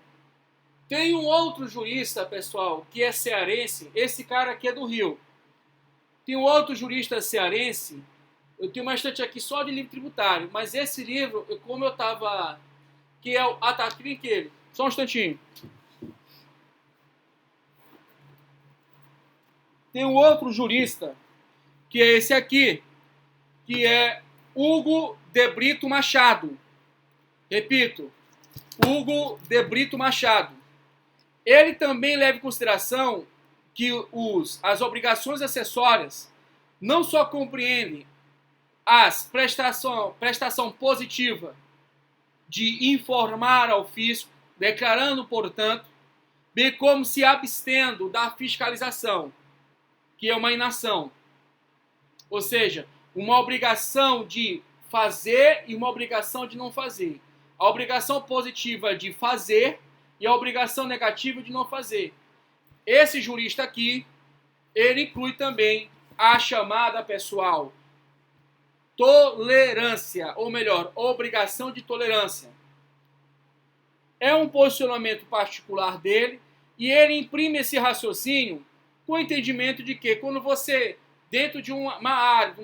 Tem um outro jurista, pessoal, que é cearense. Esse cara aqui é do Rio. Tem um outro jurista cearense. Eu tenho uma estante aqui só de livro tributário, mas esse livro, como eu estava... que é o... Ah, tá, aquele. Só um instantinho. Tem um outro jurista, que é esse aqui, que é Hugo de Brito Machado. Repito, Hugo de Brito Machado. Ele também leva em consideração que as obrigações acessórias não só compreendem as prestação positiva de informar ao fisco, declarando, portanto, bem como se abstendo da fiscalização, que é uma inação. Ou seja, uma obrigação de fazer e uma obrigação de não fazer. A obrigação positiva de fazer e a obrigação negativa de não fazer. Esse jurista aqui, ele inclui também a chamada, pessoal, tolerância, ou melhor, obrigação de tolerância. É um posicionamento particular dele e ele imprime esse raciocínio com o entendimento de que quando você, dentro de uma área,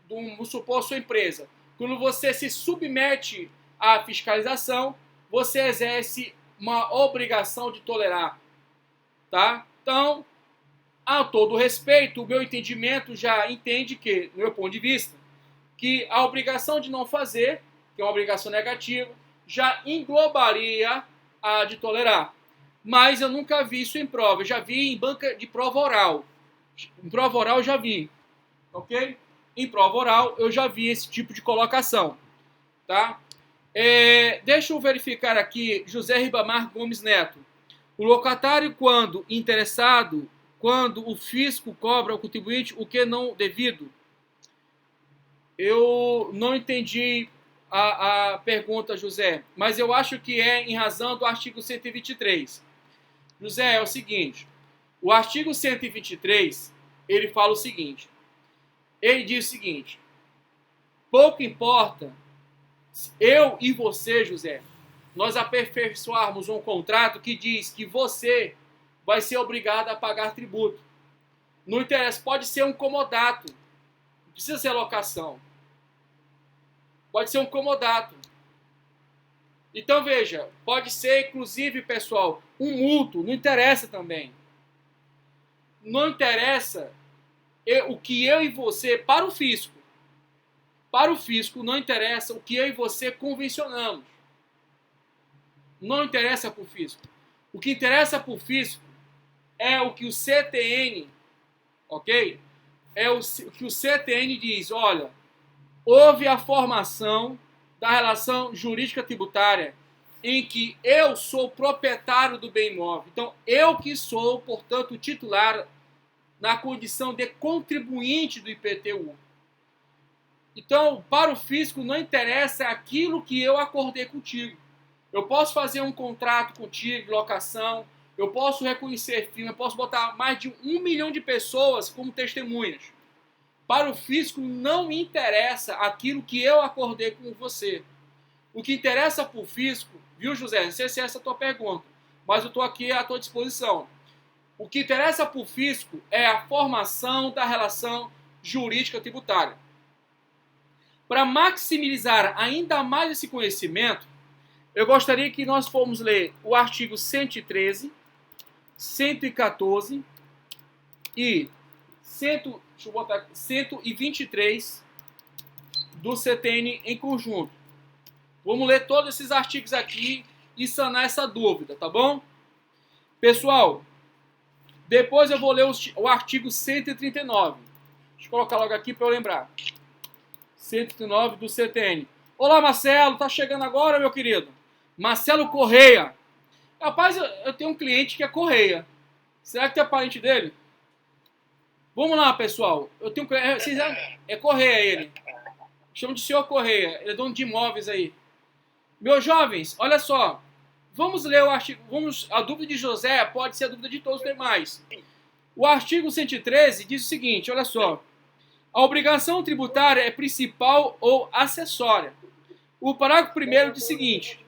vamos supor, sua empresa, quando você se submete à fiscalização, você exerce uma obrigação de tolerar, tá? Então, a todo respeito, o meu entendimento já entende que, do meu ponto de vista, que a obrigação de não fazer, que é uma obrigação negativa, já englobaria a de tolerar. Mas eu nunca vi isso em prova. Eu já vi em banca de prova oral. Em prova oral eu já vi. Ok? Em prova oral eu já vi esse tipo de colocação. Tá? Deixa eu verificar aqui, José Ribamar Gomes Neto. O locatário, quando interessado, quando o fisco cobra ao contribuinte o que não devido. Eu não entendi a pergunta, José, mas eu acho que é em razão do artigo 123. José, é o seguinte, o artigo 123, ele fala o seguinte, ele diz o seguinte, pouco importa eu e você, José, nós aperfeiçoarmos um contrato que diz que você vai ser obrigado a pagar tributo. Não interessa, pode ser um comodato, não precisa ser locação. Pode ser um comodato. Então, veja, pode ser, inclusive, pessoal, um mútuo, não interessa também. Não interessa o que eu e você, para o fisco. Para o fisco não interessa o que eu e você convencionamos. Não interessa para o fisco. O que interessa para o fisco é o que o CTN, ok? É o que o CTN diz, olha, houve a formação da relação jurídica tributária em que eu sou proprietário do bem imóvel. Então, eu que sou, portanto, titular na condição de contribuinte do IPTU. Então, para o fisco não interessa aquilo que eu acordei contigo. Eu posso fazer um contrato contigo de locação, eu posso reconhecer firma, eu posso botar mais de 1 milhão de pessoas como testemunhas. Para o fisco não interessa aquilo que eu acordei com você. O que interessa para o fisco, viu, José? Não sei se é essa a tua pergunta, mas eu estou aqui à tua disposição. O que interessa para o fisco é a formação da relação jurídica tributária. Para maximizar ainda mais esse conhecimento, eu gostaria que nós fôssemos ler o artigo 113, 114 e 123 do CTN em conjunto. Vamos ler todos esses artigos aqui e sanar essa dúvida, tá bom? Pessoal, depois eu vou ler o artigo 139. Deixa eu colocar logo aqui para eu lembrar. 139 do CTN. Olá, Marcelo, tá chegando agora, meu querido? Marcelo Correia. Rapaz, eu tenho um cliente que é Correia. Será que tu é parente dele? Vamos lá, pessoal. Eu tenho um cliente. É Correia ele. Chama de senhor Correia. Ele é dono de imóveis aí. Meus jovens, olha só. Vamos ler o artigo. A dúvida de José pode ser a dúvida de todos os demais. O artigo 113 diz o seguinte, olha só. A obrigação tributária é principal ou acessória. O parágrafo primeiro diz o seguinte: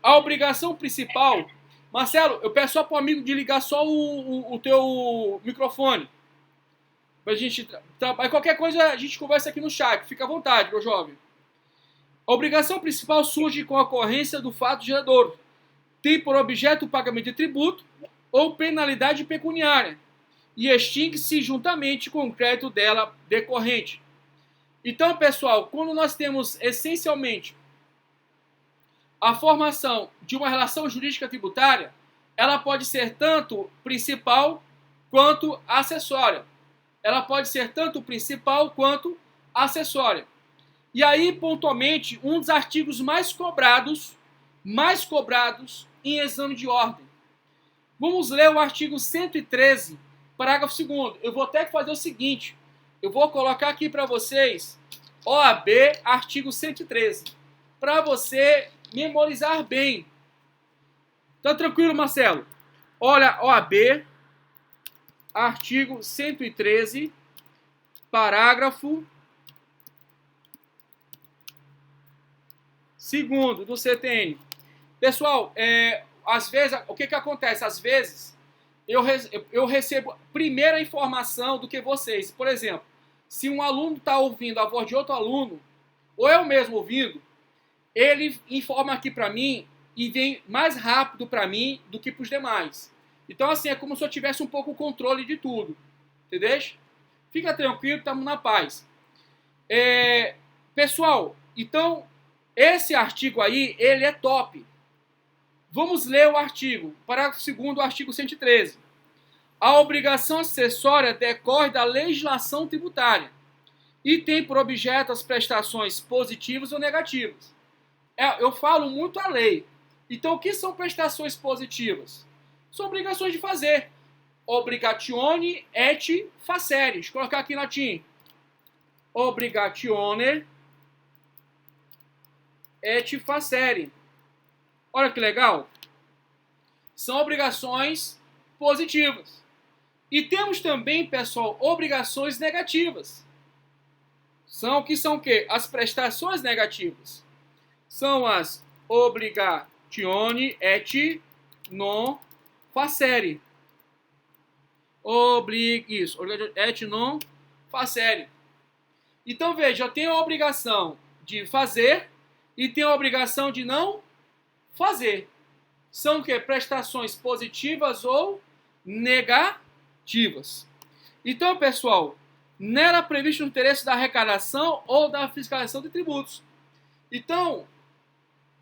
a obrigação principal... Marcelo, eu peço só para o amigo de ligar só o teu microfone. Pra gente trabalhar. Qualquer coisa a gente conversa aqui no chat. Fica à vontade, meu jovem. A obrigação principal surge com a ocorrência do fato gerador. Tem por objeto o pagamento de tributo ou penalidade pecuniária e extingue-se juntamente com o crédito dela decorrente. Então, pessoal, quando nós temos essencialmente a formação de uma relação jurídica tributária, ela pode ser tanto principal quanto acessória. Ela pode ser tanto principal quanto acessória. E aí, pontualmente, um dos artigos mais cobrados em exame de ordem. Vamos ler o artigo 113, parágrafo 2º. Eu vou até fazer o seguinte, eu vou colocar aqui para vocês, OAB, artigo 113, para você memorizar bem. Tá tranquilo, Marcelo? Olha, OAB, artigo 113, parágrafo 2º do CTN. Pessoal, às vezes, o que acontece? Às vezes, eu recebo primeira informação do que vocês. Por exemplo, se um aluno está ouvindo a voz de outro aluno, ou eu mesmo ouvindo, ele informa aqui para mim e vem mais rápido para mim do que para os demais. Então, assim, é como se eu tivesse um pouco o controle de tudo. Entendeu? Fica tranquilo, estamos na paz. Pessoal, então, esse artigo aí, ele é top. Vamos ler o artigo, parágrafo 2º do artigo 113. A obrigação acessória decorre da legislação tributária e tem por objeto as prestações positivas ou negativas. Eu falo muito a lei. Então, o que são prestações positivas? São obrigações de fazer. Obligatione et facere. Deixa eu colocar aqui em latim. Obligatione et facere. Olha que legal. São obrigações positivas. E temos também, pessoal, obrigações negativas. São o quê? As prestações negativas. São as obligatione et non facere. Et non facere. Então, veja, eu tenho a obrigação de fazer e tenho a obrigação de não fazer. São o quê? Prestações positivas ou negativas. Então, pessoal, não era previsto o interesse da arrecadação ou da fiscalização de tributos. Então,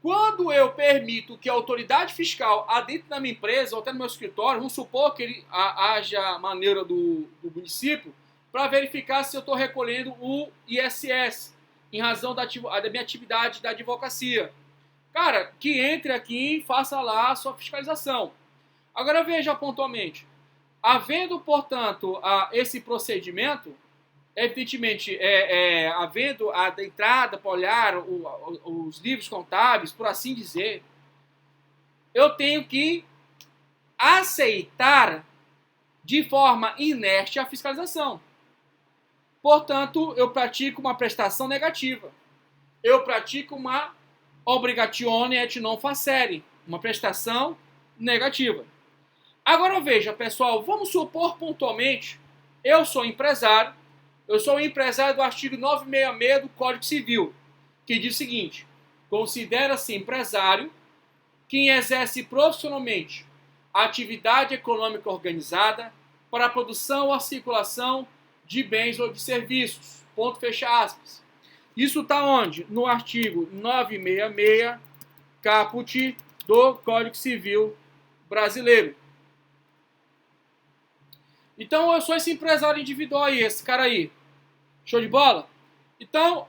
quando eu permito que a autoridade fiscal adentre na minha empresa ou até no meu escritório, vamos supor que haja maneira do município para verificar se eu estou recolhendo o ISS em razão da minha atividade da advocacia. Cara, que entre aqui e faça lá a sua fiscalização. Agora veja pontualmente. Havendo, portanto, esse procedimento, evidentemente, havendo a entrada para olhar os livros contábeis, por assim dizer, eu tenho que aceitar de forma inerte a fiscalização. Portanto, eu pratico uma prestação negativa. Eu pratico uma obligatione et non facere, uma prestação negativa. Agora veja, pessoal, vamos supor pontualmente, eu sou empresário do artigo 966 do Código Civil, que diz o seguinte: considera-se empresário quem exerce profissionalmente a atividade econômica organizada para a produção ou a circulação de bens ou de serviços. Ponto, fecha aspas. Isso está onde? No artigo 966, caput do Código Civil brasileiro. Então, eu sou esse empresário individual aí, esse cara aí. Show de bola? Então,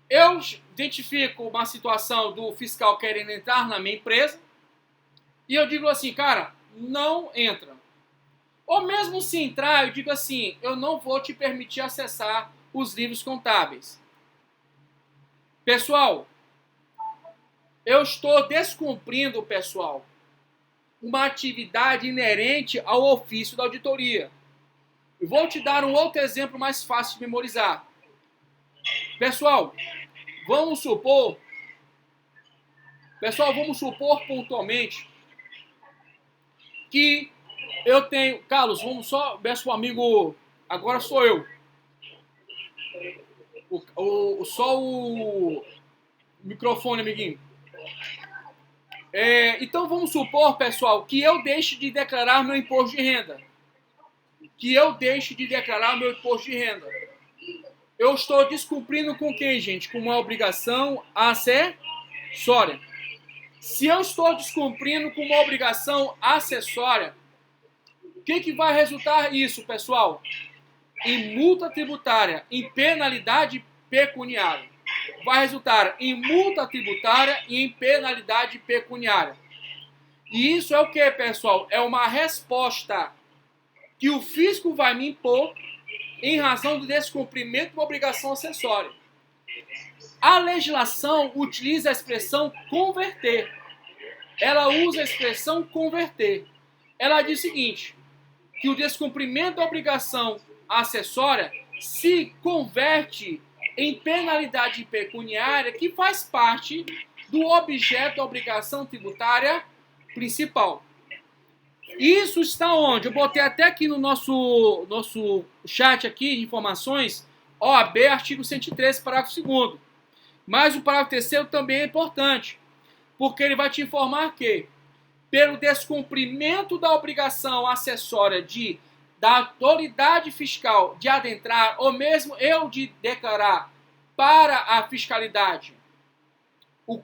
eu identifico uma situação do fiscal querendo entrar na minha empresa e eu digo assim, cara, não entra. Ou mesmo se entrar, eu digo assim, eu não vou te permitir acessar os livros contábeis. Pessoal, eu estou descumprindo, pessoal, uma atividade inerente ao ofício da auditoria. Eu vou te dar um outro exemplo mais fácil de memorizar. Pessoal, Vamos supor, pessoal, vamos supor pontualmente que eu tenho... Carlos, vamos só ver se o amigo... Agora sou eu. Só o microfone, amiguinho. Então vamos supor, pessoal, que eu deixe de declarar meu imposto de renda. Eu estou descumprindo com quem, gente? Com uma obrigação acessória. Se eu estou descumprindo com uma obrigação acessória, o que vai resultar isso, pessoal? Em multa tributária, em penalidade pecuniária. Vai resultar em multa tributária e em penalidade pecuniária. E isso é o que, pessoal? É uma resposta que o fisco vai me impor em razão do descumprimento de uma obrigação acessória. A legislação utiliza a expressão converter. Ela usa a expressão converter. Ela diz o seguinte, que o descumprimento da obrigação acessória se converte em penalidade pecuniária que faz parte do objeto da obrigação tributária principal. Isso está onde? Eu botei até aqui no nosso chat aqui de informações, OAB, artigo 113, parágrafo 2º. Mas o parágrafo 3º também é importante, porque ele vai te informar que, pelo descumprimento da obrigação acessória da autoridade fiscal de adentrar, ou mesmo eu de declarar para a fiscalidade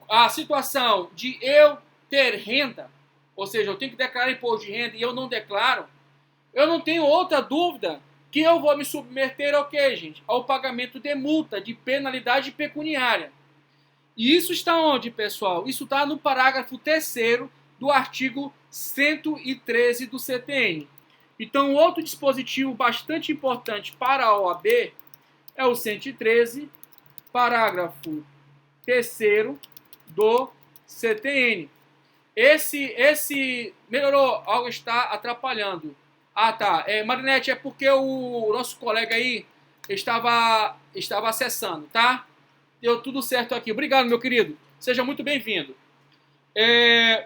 a situação de eu ter renda, ou seja, eu tenho que declarar imposto de renda e eu não declaro, eu não tenho outra dúvida que eu vou me submeter ao quê, gente? Ao pagamento de multa, de penalidade pecuniária. E isso está onde, pessoal? Isso está no parágrafo 3º do artigo 113 do CTN. Então, outro dispositivo bastante importante para a OAB é o 113, parágrafo 3º do CTN. Esse melhorou, algo está atrapalhando. Ah, tá. Marinete, é porque o nosso colega aí estava acessando, tá? Deu tudo certo aqui. Obrigado, meu querido. Seja muito bem-vindo.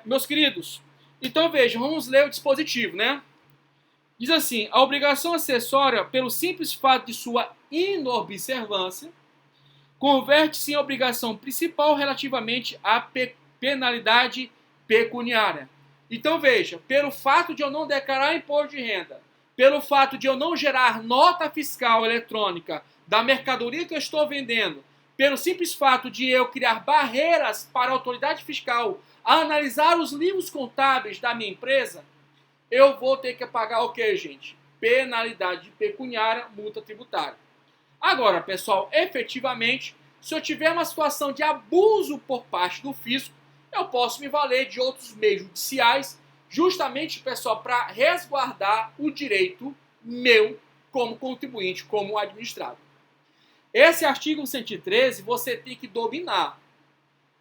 Meus queridos, então vejam, vamos ler o dispositivo, né? Diz assim, a obrigação acessória, pelo simples fato de sua inobservância, converte-se em obrigação principal relativamente à penalidade pecuniária. Então veja, pelo fato de eu não declarar imposto de renda, pelo fato de eu não gerar nota fiscal eletrônica da mercadoria que eu estou vendendo, pelo simples fato de eu criar barreiras para a autoridade fiscal a analisar os livros contábeis da minha empresa, eu vou ter que pagar o que, gente? Penalidade pecuniária, multa tributária. Agora, pessoal, efetivamente, se eu tiver uma situação de abuso por parte do fisco, eu posso me valer de outros meios judiciais, justamente, pessoal, para resguardar o direito meu como contribuinte, como administrado. Esse artigo 113 você tem que dominar.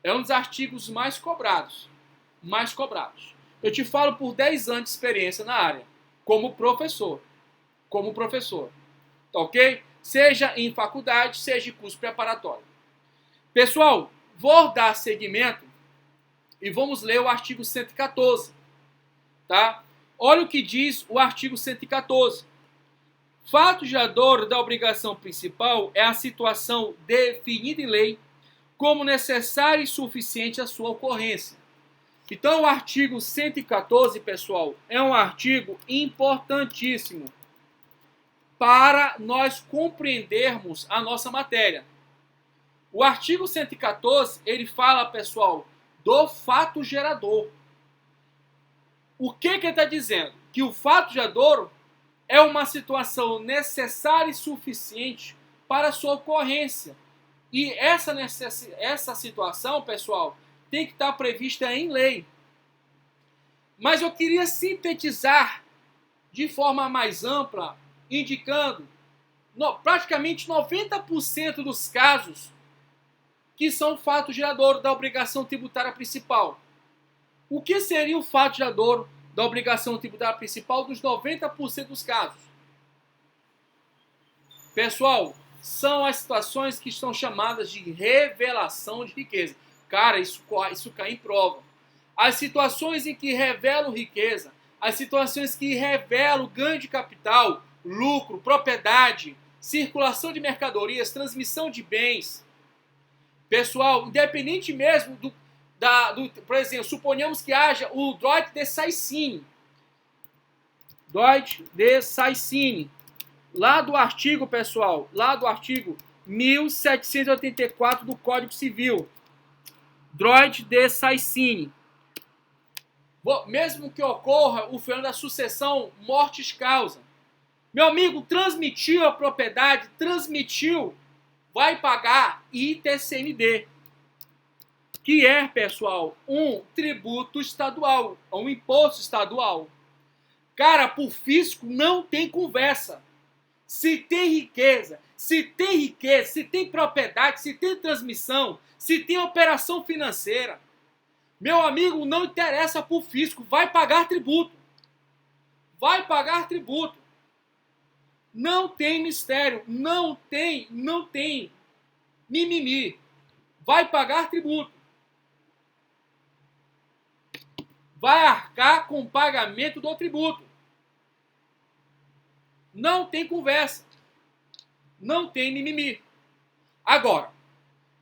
É um dos artigos mais cobrados. Eu te falo por 10 anos de experiência na área, como professor. Tá ok? Seja em faculdade, seja em curso preparatório. Pessoal, vou dar seguimento e vamos ler o artigo 114. Tá? Olha o que diz o artigo 114. Fato gerador da obrigação principal é a situação definida em lei como necessária e suficiente à sua ocorrência. Então, o artigo 114, pessoal, é um artigo importantíssimo para nós compreendermos a nossa matéria. O artigo 114, ele fala, pessoal, do fato gerador. O que ele está dizendo? Que o fato gerador é uma situação necessária e suficiente para a sua ocorrência. E essa situação, pessoal, tem que estar prevista em lei. Mas eu queria sintetizar de forma mais ampla, indicando praticamente 90% dos casos que são fato gerador da obrigação tributária principal. O que seria o fato gerador da obrigação tributária principal dos 90% dos casos? Pessoal, são as situações que são chamadas de revelação de riqueza. Cara, isso cai em prova. As situações em que revelam riqueza, as situações que revelam ganho de capital, lucro, propriedade, circulação de mercadorias, transmissão de bens. Pessoal, independente mesmo por exemplo, suponhamos que haja o Dwight de Saicine. Dwight de Saicine. Lá do artigo, pessoal, lá do artigo 1784 do Código Civil. Dwight de Saicine. Mesmo que ocorra o fenômeno da sucessão mortis causa. Meu amigo, transmitiu a propriedade, vai pagar ITCMD, que é, pessoal, um tributo estadual, um imposto estadual. Cara, pro fisco não tem conversa. Se tem riqueza, se tem propriedade, se tem transmissão, se tem operação financeira, meu amigo, não interessa pro fisco, vai pagar tributo. Vai pagar tributo. Não tem mistério, não tem mimimi. Vai pagar tributo. Vai arcar com o pagamento do tributo. Não tem conversa. Não tem mimimi. Agora,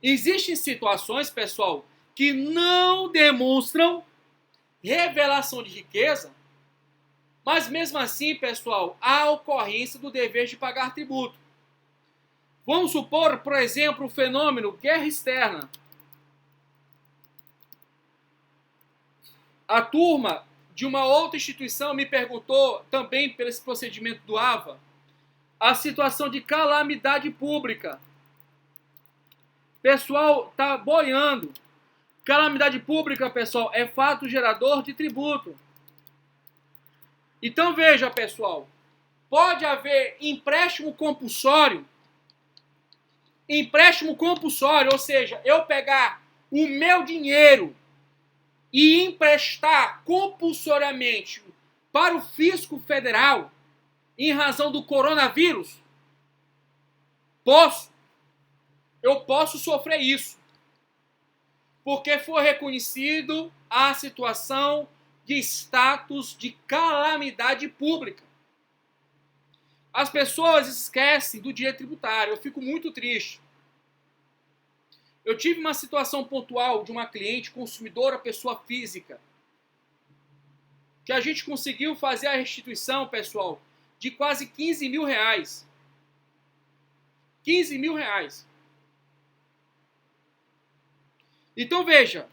existem situações, pessoal, que não demonstram revelação de riqueza, mas mesmo assim, pessoal, há ocorrência do dever de pagar tributo. Vamos supor, por exemplo, o fenômeno guerra externa. A turma de uma outra instituição me perguntou, também pelo esse procedimento do AVA, a situação de calamidade pública. Pessoal, tá boiando. Calamidade pública, pessoal, é fato gerador de tributo. Então veja, pessoal, pode haver empréstimo compulsório. Empréstimo compulsório, ou seja, eu pegar o meu dinheiro e emprestar compulsoriamente para o fisco federal em razão do coronavírus. Eu posso sofrer isso. Porque foi reconhecido a situação de status de calamidade pública. As pessoas esquecem do direito tributário. Eu fico muito triste. Eu tive uma situação pontual de uma cliente consumidora, pessoa física, que a gente conseguiu fazer a restituição, pessoal, de quase 15 mil reais. 15 mil reais. Então veja,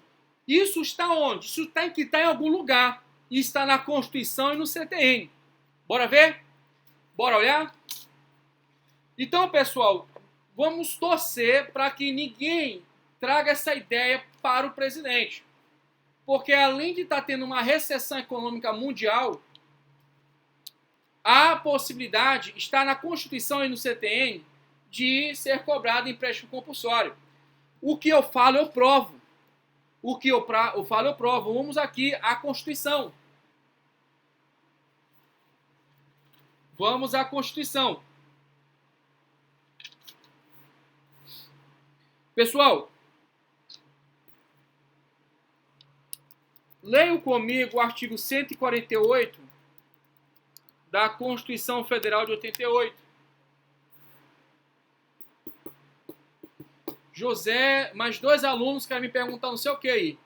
isso está onde? Isso tem que estar em algum lugar. E está na Constituição e no CTN. Bora ver? Bora olhar? Então, pessoal, vamos torcer para que ninguém traga essa ideia para o presidente. Porque além de estar tendo uma recessão econômica mundial, a possibilidade está na Constituição e no CTN de ser cobrado empréstimo compulsório. O que eu falo, eu provo. O que eu falo, eu provo. Vamos aqui à Constituição. Vamos à Constituição. Pessoal, leiam comigo o artigo 148 da Constituição Federal de 88. José, mais dois alunos querem me perguntar não sei o que aí.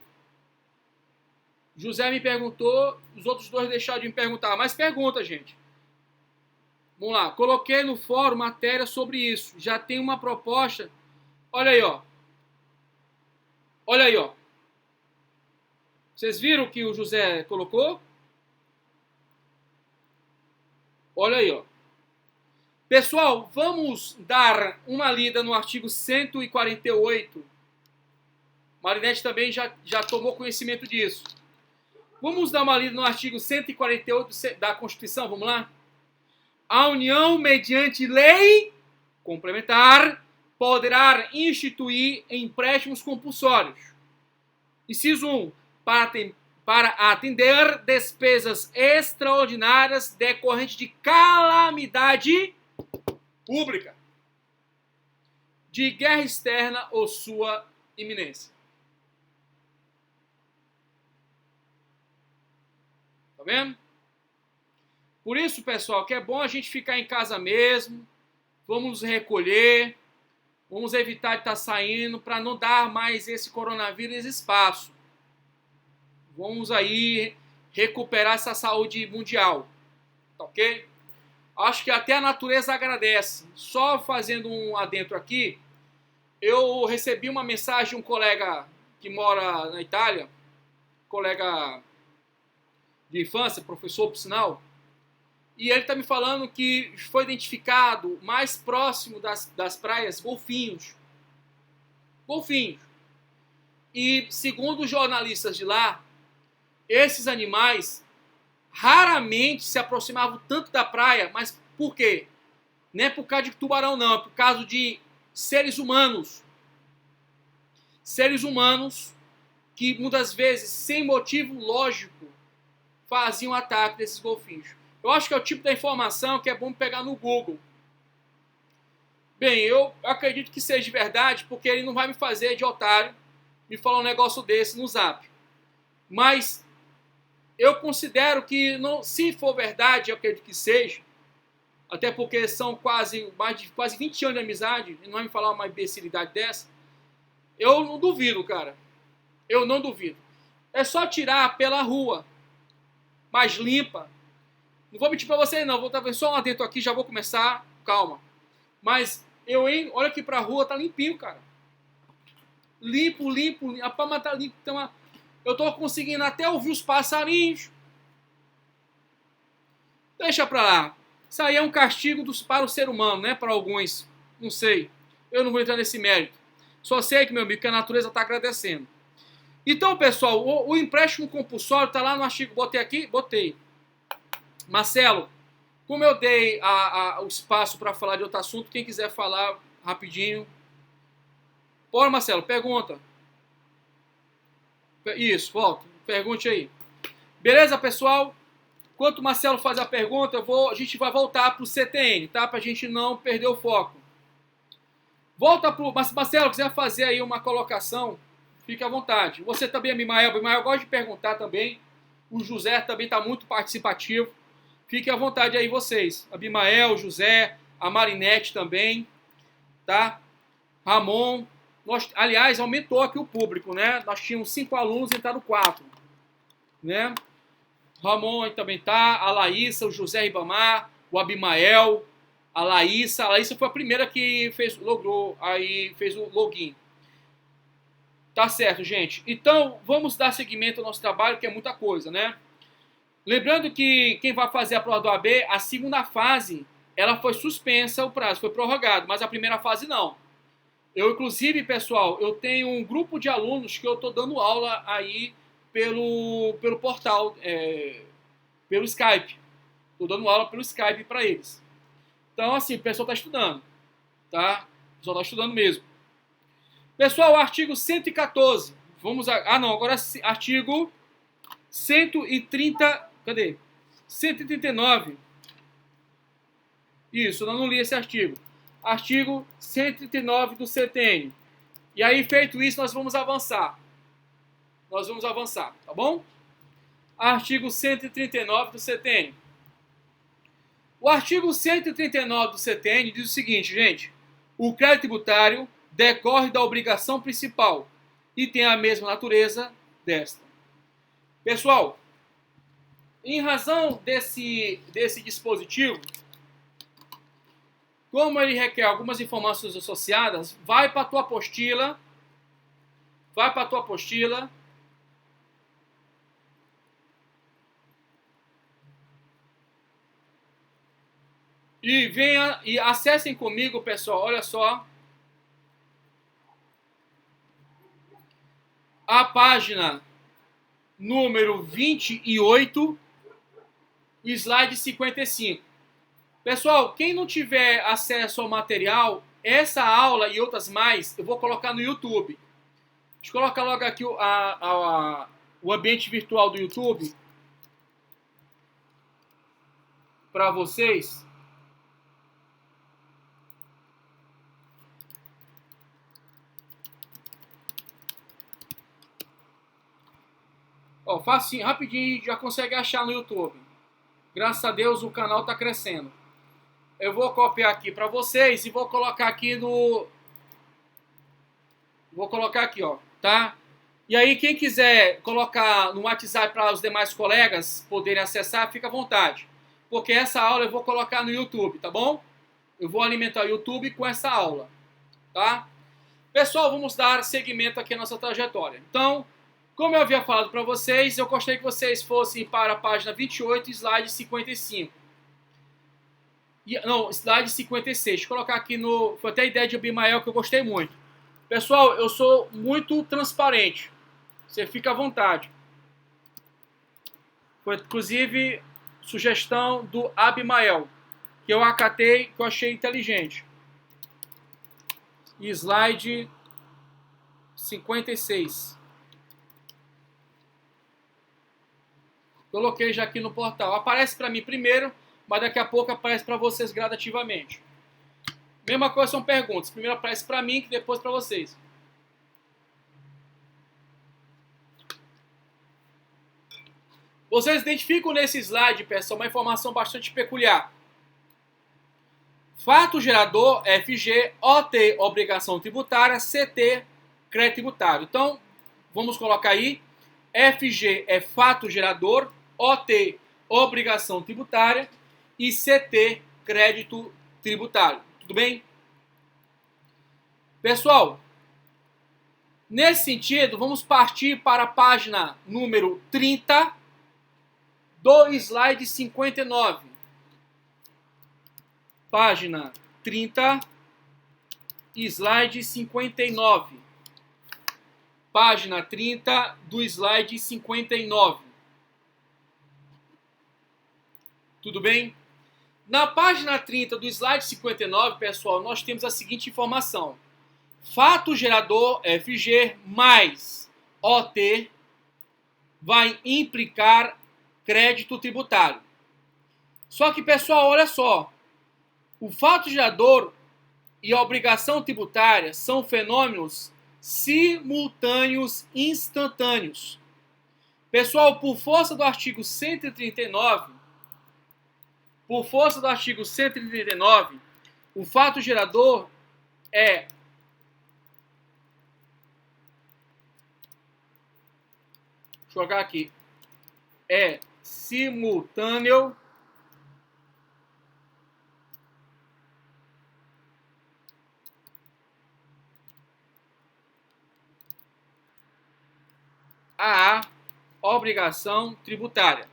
José me perguntou, os outros dois deixaram de me perguntar. Mas pergunta, gente. Vamos lá. Coloquei no fórum matéria sobre isso. Já tem uma proposta. Olha aí, ó. Olha aí, ó. Vocês viram o que o José colocou? Olha aí, ó. Pessoal, vamos dar uma lida no artigo 148. Marinete também já tomou conhecimento disso. Vamos dar uma lida no artigo 148 da Constituição, vamos lá? A União, mediante lei complementar, poderá instituir empréstimos compulsórios. Inciso 1. Para atender despesas extraordinárias decorrentes de calamidade pública. de guerra externa ou sua iminência. Tá vendo? Por isso, pessoal, que é bom a gente ficar em casa mesmo, vamos nos recolher, vamos evitar de estar saindo para não dar mais esse coronavírus espaço. Vamos aí recuperar essa saúde mundial, tá ok? Acho que até a natureza agradece. Só fazendo um adentro aqui, eu recebi uma mensagem de um colega que mora na Itália, colega de infância, professor por sinal, e ele está me falando que foi identificado mais próximo das praias golfinhos. Golfinhos. E segundo os jornalistas de lá, esses animais raramente se aproximavam tanto da praia, mas por quê? Não é por causa de tubarão não, é por causa de seres humanos. Seres humanos que muitas vezes, sem motivo lógico, faziam ataque desses golfinhos. Eu acho que é o tipo da informação que é bom pegar no Google. Bem, eu acredito que seja verdade, porque ele não vai me fazer de otário me falar um negócio desse no Zap. Mas eu considero que, não, se for verdade, eu acredito que seja, até porque são quase 20 anos de amizade, e não vai me falar uma imbecilidade dessa, eu não duvido, cara. Eu não duvido. É só tirar pela rua, mais limpa. Não vou mentir pra vocês não, vou estar só um adentro aqui, já vou começar, calma. Mas olha aqui pra rua, tá limpinho, cara. Limpo, a palma tá limpa. Então, eu tô conseguindo até ouvir os passarinhos. Deixa pra lá. Isso aí é um castigo para o ser humano, né? Para alguns. Não sei. Eu não vou entrar nesse mérito. Só sei que, meu amigo, que a natureza está agradecendo. Então, pessoal, o empréstimo compulsório está lá no artigo. Botei aqui? Botei. Marcelo, como eu dei o espaço para falar de outro assunto, quem quiser falar rapidinho. Bora, Marcelo, pergunta. Isso, volta. Pergunte aí. Beleza, pessoal? Enquanto o Marcelo faz a pergunta, a gente vai voltar para o CTN, tá? Para a gente não perder o foco. Volta para o... Marcelo, quiser fazer aí uma colocação, fique à vontade. Você também, Abimael. Abimael gosta de perguntar também. O José também está muito participativo. Fique à vontade aí vocês. Abimael, José, a Marinete também, tá? Ramon. Aliás, aumentou aqui o público, né? Nós tínhamos 5 alunos, entraram 4, né? Ramon aí também tá, a Laísa, o José Ribamar, o Abimael, a Laísa. A Laísa foi a primeira que fez o login. Tá certo, gente. Então, vamos dar seguimento ao nosso trabalho, que é muita coisa, né? Lembrando que quem vai fazer a prova do AB, a segunda fase, ela foi suspensa, o prazo foi prorrogado, mas a primeira fase não. Eu, inclusive, pessoal, eu tenho um grupo de alunos que eu tô dando aula aí pelo portal, pelo Skype. Estou dando aula pelo Skype para eles. Então, assim, o pessoal está estudando, tá? O pessoal está estudando mesmo. Pessoal, artigo 114. Vamos agora artigo 130, cadê? 139. Isso, eu não li esse artigo. Artigo 139 do CTN. E aí, feito isso, nós vamos avançar. Tá bom? Artigo 139 do CTN. O artigo 139 do CTN diz o seguinte, gente. O crédito tributário decorre da obrigação principal e tem a mesma natureza desta. Pessoal, em razão desse dispositivo, como ele requer algumas informações associadas, vai para a tua apostila. E venha e acessem comigo, pessoal, olha só. A página número 28, slide 55. Pessoal, quem não tiver acesso ao material, essa aula e outras mais, eu vou colocar no YouTube. Deixa eu colocar logo aqui o ambiente virtual do YouTube para vocês. Ó, facinho, rapidinho, já consegue achar no YouTube. Graças a Deus o canal está crescendo. Eu vou copiar aqui para vocês e vou colocar aqui no... Vou colocar aqui, ó, tá? E aí, quem quiser colocar no WhatsApp para os demais colegas poderem acessar, fica à vontade. Porque essa aula eu vou colocar no YouTube, tá bom? Eu vou alimentar o YouTube com essa aula, tá? Pessoal, vamos dar seguimento aqui à nossa trajetória. Então, como eu havia falado para vocês, eu gostaria que vocês fossem para a página 28, slide 55. Não, slide 56. Vou colocar aqui no... Foi até a ideia de Abimael que eu gostei muito. Pessoal, eu sou muito transparente. Você fica à vontade. Foi, inclusive, sugestão do Abimael, que eu acatei, que eu achei inteligente. E slide 56. Coloquei já aqui no portal. Aparece para mim primeiro, mas daqui a pouco aparece para vocês gradativamente. Mesma coisa, são perguntas. Primeiro aparece para mim, que depois para vocês. Vocês identificam nesse slide, pessoal, uma informação bastante peculiar. Fato gerador, FG, OT, obrigação tributária, CT, crédito tributário. Então, vamos colocar aí, FG é fato gerador, OT, obrigação tributária e CT, crédito tributário. Tudo bem? Pessoal, nesse sentido, vamos partir para a página número 30 do slide 59. Página 30, slide 59. Página 30 do slide 59. Tudo bem? Na página 30 do slide 59, pessoal, nós temos a seguinte informação. Fato gerador FG mais OT vai implicar crédito tributário. Só que, pessoal, olha só. O fato gerador e a obrigação tributária são fenômenos simultâneos instantâneos. Pessoal, por força do artigo 139, o fato gerador é jogar aqui, é simultâneo à obrigação tributária.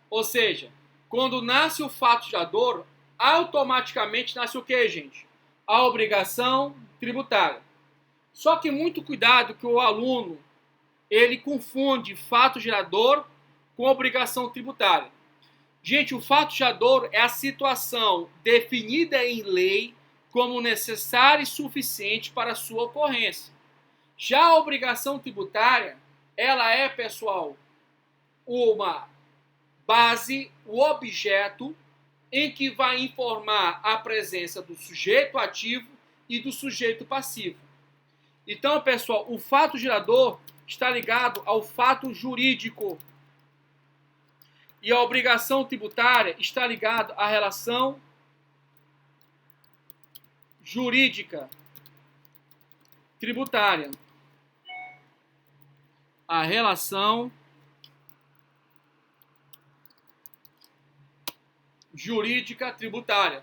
Ou seja, quando nasce o fato gerador, automaticamente nasce o que, gente? A obrigação tributária. Só que muito cuidado que o aluno, ele confunde fato gerador com obrigação tributária. Gente, o fato gerador é a situação definida em lei como necessária e suficiente para a sua ocorrência. Já a obrigação tributária, ela é, pessoal, uma base, o objeto em que vai informar a presença do sujeito ativo e do sujeito passivo. Então, pessoal, o fato gerador está ligado ao fato jurídico. E a obrigação tributária está ligada à relação jurídica tributária. A relação jurídica tributária.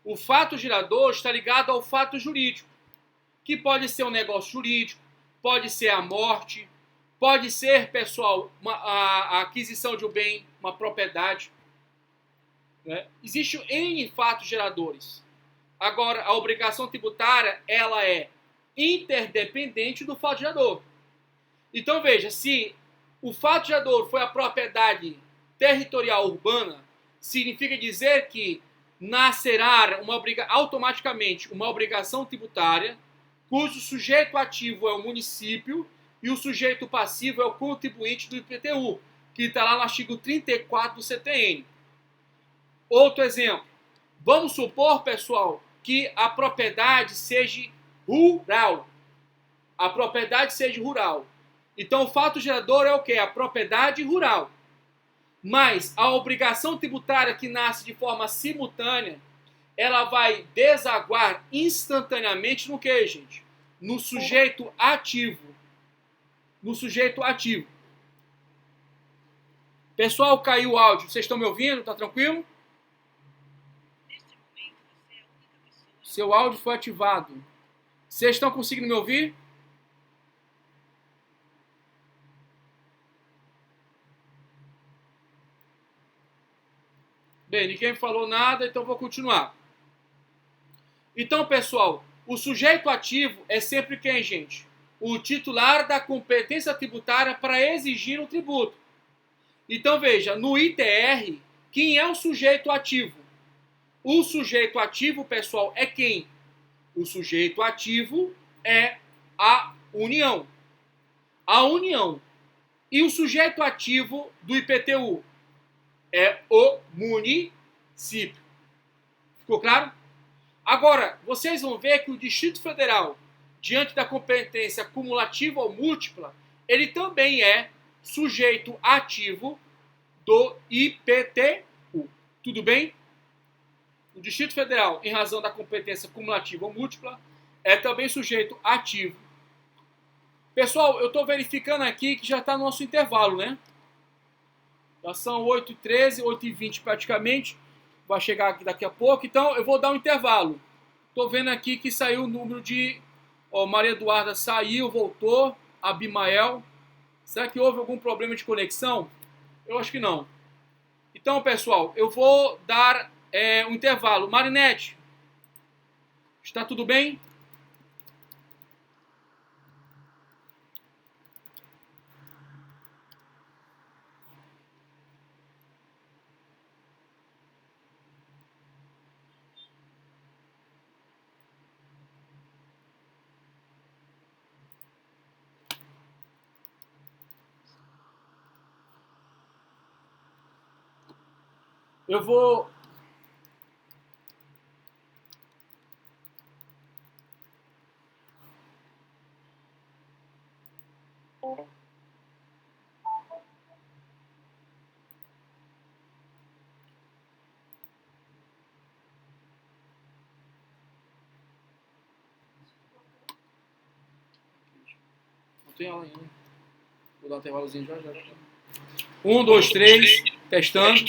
O fato gerador está ligado ao fato jurídico, que pode ser um negócio jurídico, pode ser a morte, pode ser, pessoal, a aquisição de um bem, uma propriedade. Né? Existem N fatos geradores. Agora, a obrigação tributária, ela é interdependente do fato gerador. Então, veja, se o fato gerador foi a propriedade territorial urbana, significa dizer que nascerá automaticamente uma obrigação tributária, cujo sujeito ativo é o município e o sujeito passivo é o contribuinte do IPTU, que está lá no artigo 34 do CTN. Outro exemplo. Vamos supor, pessoal, que a propriedade seja rural. A propriedade seja rural. Então, o fato gerador é o quê? A propriedade rural. Mas a obrigação tributária que nasce de forma simultânea, ela vai desaguar instantaneamente no quê, gente? No sujeito ativo. No sujeito ativo. Pessoal, caiu o áudio. Vocês estão me ouvindo? Tá tranquilo? Seu áudio foi ativado. Vocês estão conseguindo me ouvir? Bem, ninguém falou nada, então vou continuar. Então, pessoal, o sujeito ativo é sempre quem, gente? O titular da competência tributária para exigir o tributo. Então, veja, no ITR, quem é o sujeito ativo? O sujeito ativo, pessoal, é quem? O sujeito ativo é a União. A União. E o sujeito ativo do IPTU é o município. Ficou claro? Agora, vocês vão ver que o Distrito Federal, diante da competência cumulativa ou múltipla, ele também é sujeito ativo do IPTU. Tudo bem? O Distrito Federal, em razão da competência cumulativa ou múltipla, é também sujeito ativo. Pessoal, eu estou verificando aqui que já está no nosso intervalo, né? Já são 8h13, 8h20 praticamente. Vai chegar aqui daqui a pouco. Então, eu vou dar um intervalo. Estou vendo aqui que saiu o número de... Ó, Maria Eduarda saiu, voltou. Abimael. Será que houve algum problema de conexão? Eu acho que não. Então, pessoal, eu vou dar um intervalo. Marinete, está tudo bem? Eu vou... Não tem ela ainda. Vou dar um intervalozinho já. 1, 2, 3. Testando.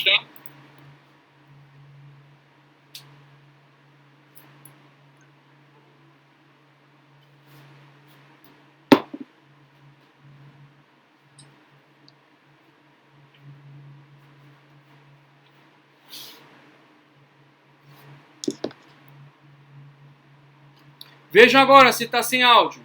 Vejam agora se está sem áudio.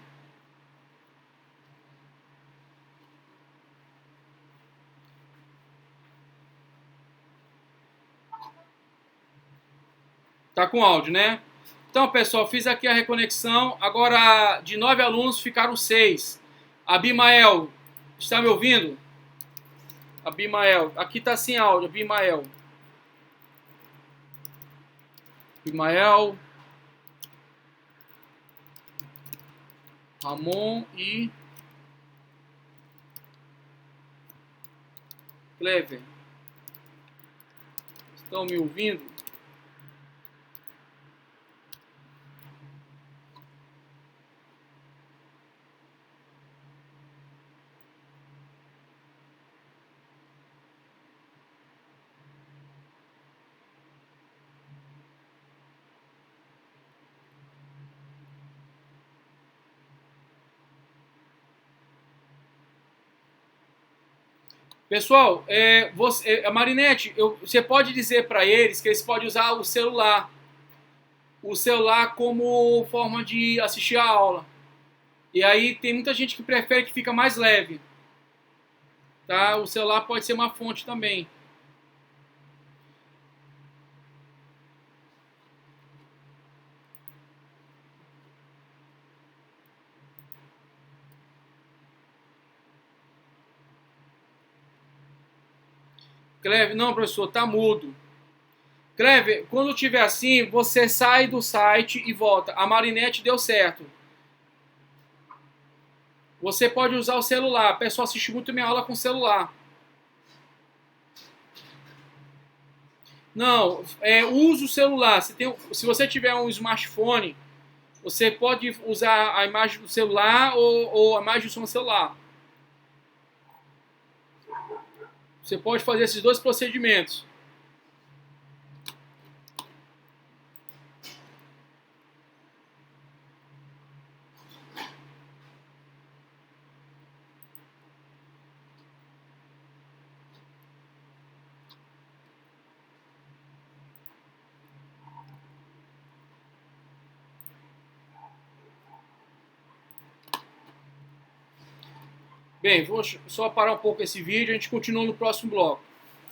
Tá com áudio, né? Então, pessoal, fiz aqui a reconexão. Agora, de 9 alunos, ficaram 6. Abimael, está me ouvindo? Abimael, aqui tá sem áudio, Abimael. Abimael. Ramon e... Clever. Estão me ouvindo? Pessoal, a Marinete, você pode dizer para eles que eles podem usar o celular como forma de assistir a aula. E aí tem muita gente que prefere que fica mais leve. Tá? O celular pode ser uma fonte também. Clever, não, professor, tá mudo. Clever, quando tiver assim, você sai do site e volta. A Marinete deu certo. Você pode usar o celular. O pessoal assiste muito minha aula com celular. Não, use o celular. Se você tiver um smartphone, você pode usar a imagem do celular ou a imagem do som do celular. Você pode fazer esses dois procedimentos. Bem, vou só parar um pouco esse vídeo, a gente continua no próximo bloco.